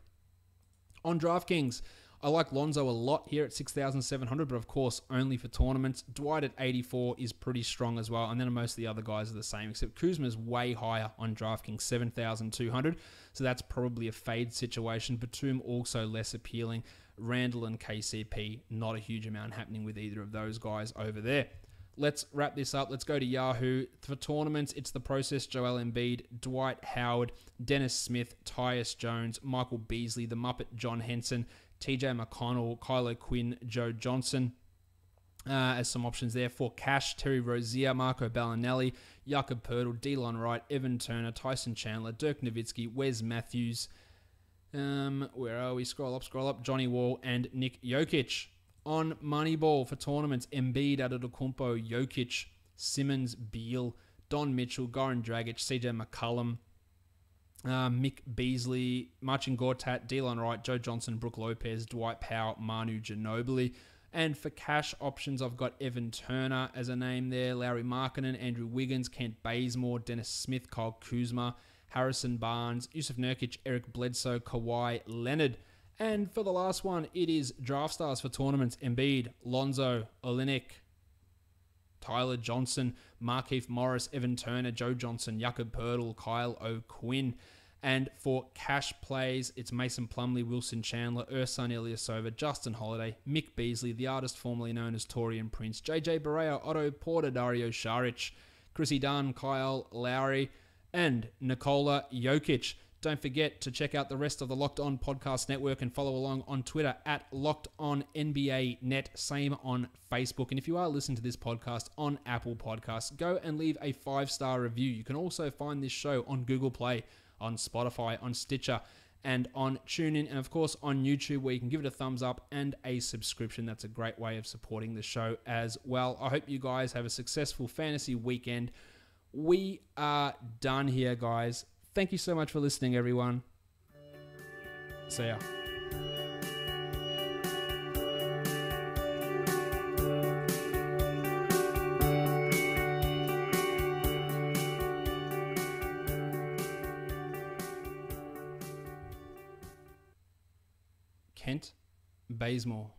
On DraftKings, I like Lonzo a lot here at 6,700, but of course, only for tournaments. Dwight at 84 is pretty strong as well, and then most of the other guys are the same, except Kuzma's way higher on DraftKings, 7,200, so that's probably a fade situation. Batum also less appealing. Randle and KCP, not a huge amount happening with either of those guys over there. Let's wrap this up. Let's go to Yahoo. For tournaments, it's the process: Joel Embiid, Dwight Howard, Dennis Smith, Tyus Jones, Michael Beasley, the Muppet John Henson, TJ McConnell, Kylo Quinn, Joe Johnson as some options there. For cash, Terry Rozier, Marco Bellinelli, Jakob Poeltl, Delon Wright, Evan Turner, Tyson Chandler, Dirk Nowitzki, Wes Matthews. Where are we? Scroll up. Johnny Wall and Nick Jokic. On Moneyball for tournaments, Embiid, Antetokounmpo, Jokic, Simmons, Beal, Don Mitchell, Goran Dragic, CJ McCollum, Mick Beasley, Marcin Gortat, Delon Wright, Joe Johnson, Brook Lopez, Dwight Powell, Manu Ginobili. And for cash options, I've got Evan Turner as a name there, Larry Markkinen, Andrew Wiggins, Kent Bazemore, Dennis Smith, Kyle Kuzma, Harrison Barnes, Yusuf Nurkic, Eric Bledsoe, Kawhi Leonard. And for the last one, it is draft stars for tournaments: Embiid, Lonzo, Olynyk, Tyler Johnson, Markieff Morris, Evan Turner, Joe Johnson, Jakob Poeltl, Kyle O'Quinn. And for cash plays, it's Mason Plumlee, Wilson Chandler, Ersan Ilyasova, Justin Holiday, Mick Beasley, the artist formerly known as Torian Prince, JJ Barea, Otto Porter, Dario Saric, Chrissy Dunn, Kyle Lowry, and Nikola Jokic. Don't forget to check out the rest of the Locked On Podcast Network and follow along on Twitter at Locked On NBA Net. Same on Facebook. And if you are listening to this podcast on Apple Podcasts, go and leave a 5-star review. You can also find this show on Google Play, on Spotify, on Stitcher, and on TuneIn, and of course on YouTube, where you can give it a thumbs up and a subscription. That's a great way of supporting the show as well. I hope you guys have a successful fantasy weekend. We are done here, guys. Thank you so much for listening, everyone. See ya. Kent Bazemore.